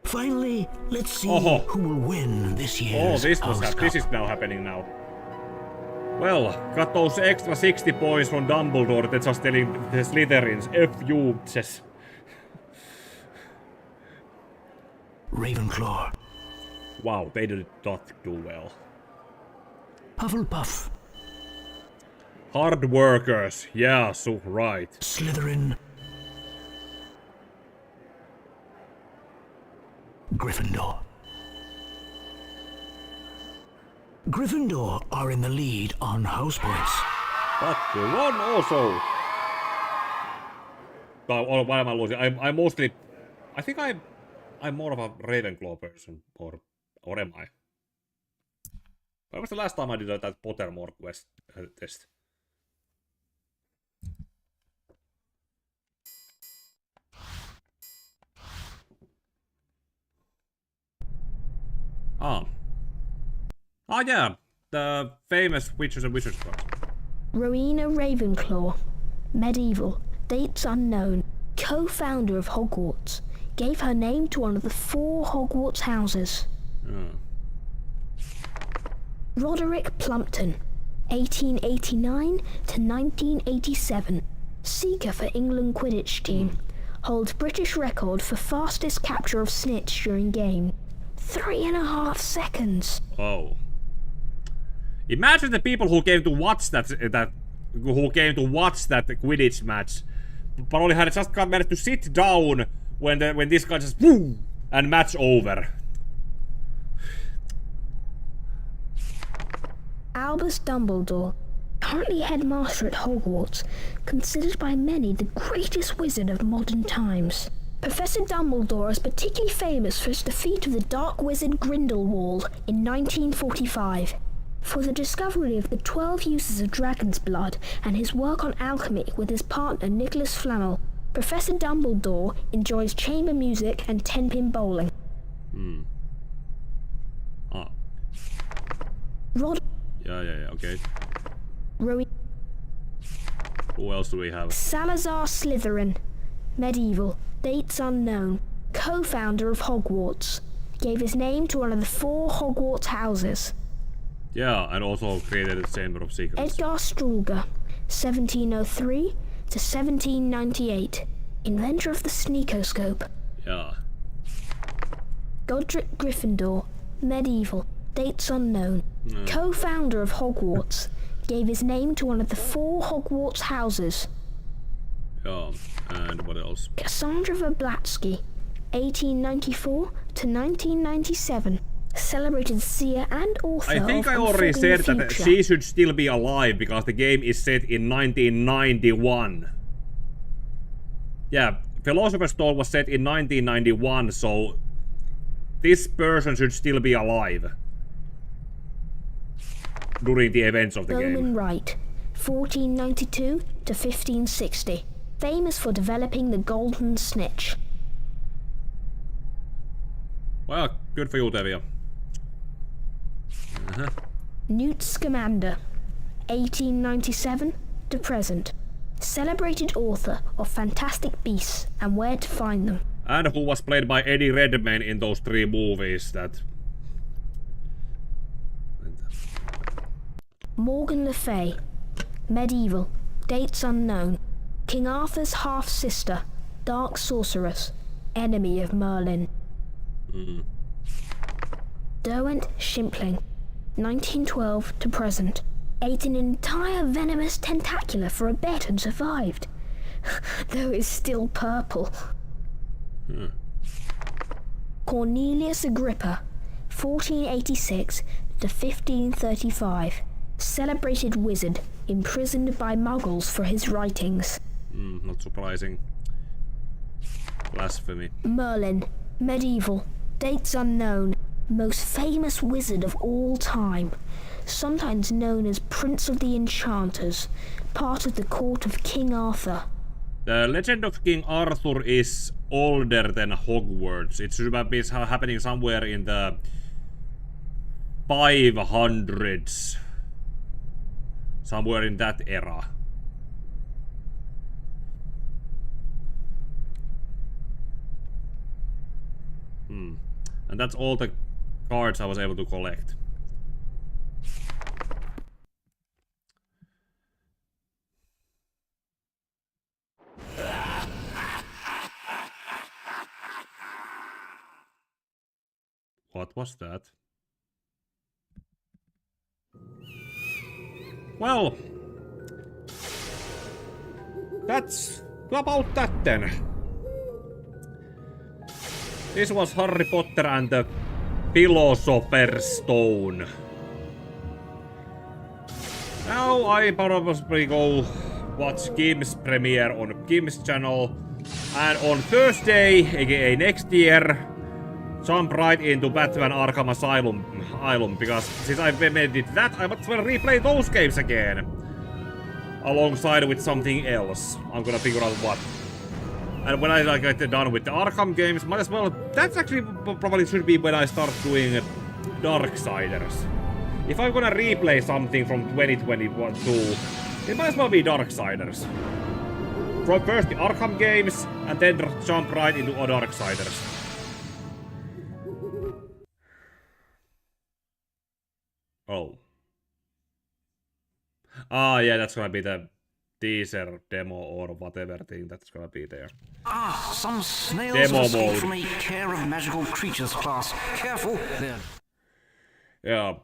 Finally, let's see who will win this year's this is now happening now. Well, got those extra 60 points from Dumbledore. That's just telling the Slytherins. F you, says. Ravenclaw. Wow, they did not do well. Hufflepuff. Hard workers. Yeah, so right. Slytherin. Gryffindor. Gryffindor are in the lead on house points. But the one also. Why am I losing? I'm mostly. I think I'm more of a Ravenclaw person, or am I? When was the last time I did that Pottermore quest test? Yeah, the famous Witches and Wizards cards. Rowena Ravenclaw, medieval, dates unknown, co-founder of Hogwarts, gave her name to one of the 4 Hogwarts houses. Roderick Plumpton, 1889 to 1987, seeker for England Quidditch team, holds British record for fastest capture of snitch during game. 3.5 seconds. Oh. Imagine the people who came to watch that Quidditch match, but only had just managed to sit down when this guy just woo and match over. Albus Dumbledore, currently headmaster at Hogwarts, considered by many the greatest wizard of modern times. Professor Dumbledore is particularly famous for his defeat of the dark wizard Grindelwald in 1945, for the discovery of the 12 uses of dragon's blood and his work on alchemy with his partner Nicholas Flamel. Professor Dumbledore enjoys chamber music and 10-pin bowling. Yeah, okay. Who else do we have? Salazar Slytherin, medieval, dates unknown, co-founder of Hogwarts, gave his name to one of the 4 Hogwarts houses. Yeah, and also created the Chamber of Secrets. Edgar Strulga, 1703 to 1798, inventor of the sneakoscope. Yeah. Godric Gryffindor, medieval, dates unknown, co-founder of Hogwarts, gave his name to one of the 4 Hogwarts houses. Yeah, and what else? Cassandra Verblatsky, 1894 to 1997, celebrated seer and author. I think I already said that she should still be alive because the game is set in 1991. Yeah, Philosopher's Stone was set in 1991, so this person should still be alive during the events of the game. Roman Wright, 1492 to 1560, famous for developing the golden snitch. Well, good for you, Tevia. Newt Scamander, 1897 to present, celebrated author of Fantastic Beasts and Where to Find Them. And who was played by Eddie Redmayne in those 3 movies that... Morgan Le Fay, medieval, dates unknown, King Arthur's half-sister, dark sorceress, enemy of Merlin. Derwent Shimpling, 1912 to present, ate an entire venomous tentacula for a bet and survived, though it's still purple. Cornelius Agrippa, 1486 to 1535, celebrated wizard, imprisoned by muggles for his writings. Not surprising. Blasphemy. Merlin, medieval, dates unknown, most famous wizard of all time, sometimes known as Prince of the Enchanters, part of the court of King Arthur. The legend of King Arthur is older than Hogwarts. It should have been happening somewhere in the 500s. Somewhere in that era. And that's all the cards I was able to collect. What was that? Well, that's about that then. This was Harry Potter and the Philosopher's Stone. Now I probably go watch Kim's premiere on Kim's channel. And on Thursday, aka next year, jump right into Batman Arkham Asylum, because since I've made it that, I might as well replay those games again. Alongside with something else. I'm gonna figure out what. And when I get done with the Arkham games, might as well... That's actually probably should be when I start doing Darksiders. If I'm gonna replay something from 2022, it might as well be Darksiders. From first the Arkham games, and then jump right into Darksiders. Oh. Ah, yeah, that's gonna be the teaser demo or whatever thing that's gonna be there. Ah, some snails Demo escaped mode. from a Care of Magical Creatures class. Careful, there. Yeah.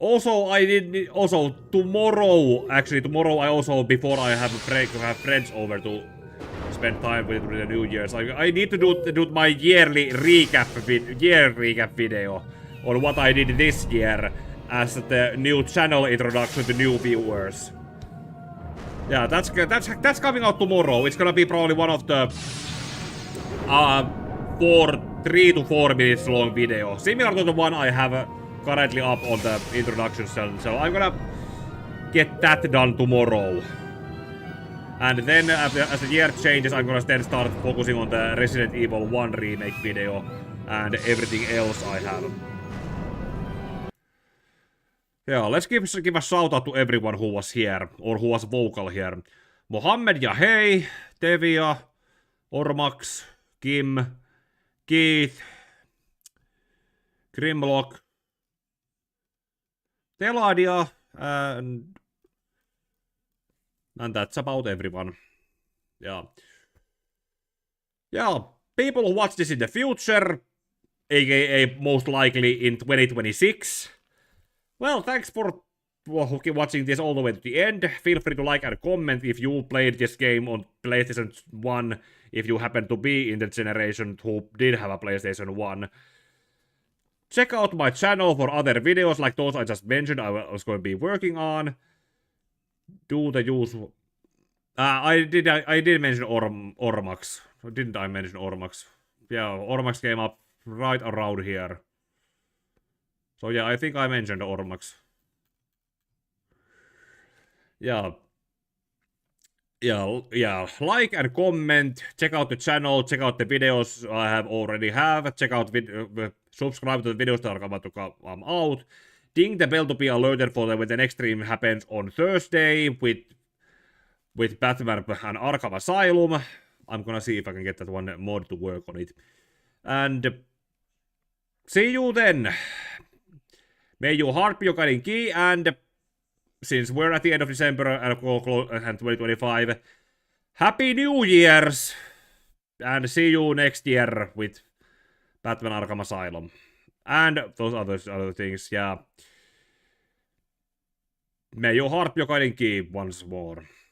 Also, tomorrow I also, before I have a break, have friends over to spend time with the New Year's. I need to do my yearly recap video on what I did this year as the new channel introduction to new viewers. Yeah, that's coming out tomorrow. It's gonna be probably one of the 3 to 4 minutes long video, similar to the one I have currently up on the introduction channel. So I'm gonna get that done tomorrow. And then as the year changes, I'm gonna then start focusing on the Resident Evil 1 remake video and everything else I have. Yeah, let's give a shout out to everyone who was here, or who was vocal here. Mohammed ja hei, Tevia, Ormax, Kim, Keith, Grimlock, Teladia, and that's about everyone. Yeah. Yeah, people who watch this in the future, aka most likely in 2026. Well, thanks for watching this all the way to the end. Feel free to like and comment if you played this game on PlayStation 1, if you happen to be in the generation who did have a PlayStation 1. Check out my channel for other videos like those I just mentioned I was going to be working on. Do the usual... I did mention Ormax. Didn't I mention Ormax? Yeah, Ormax came up right around here. So yeah, I think I mentioned Ormax. Yeah. Like and comment. Check out the channel. Check out the videos I already have. Check out subscribe to the videos that are about to come out. Ding the bell to be alerted for when the next stream happens on Thursday with Batman and Arkham Asylum. I'm gonna see if I can get that one mod to work on it. And see you then. May your heart be your guiding key, and since we're at the end of December and 2025, Happy New Year's! And see you next year with Batman Arkham Asylum. And those other things, yeah. May your heart be your guiding key once more.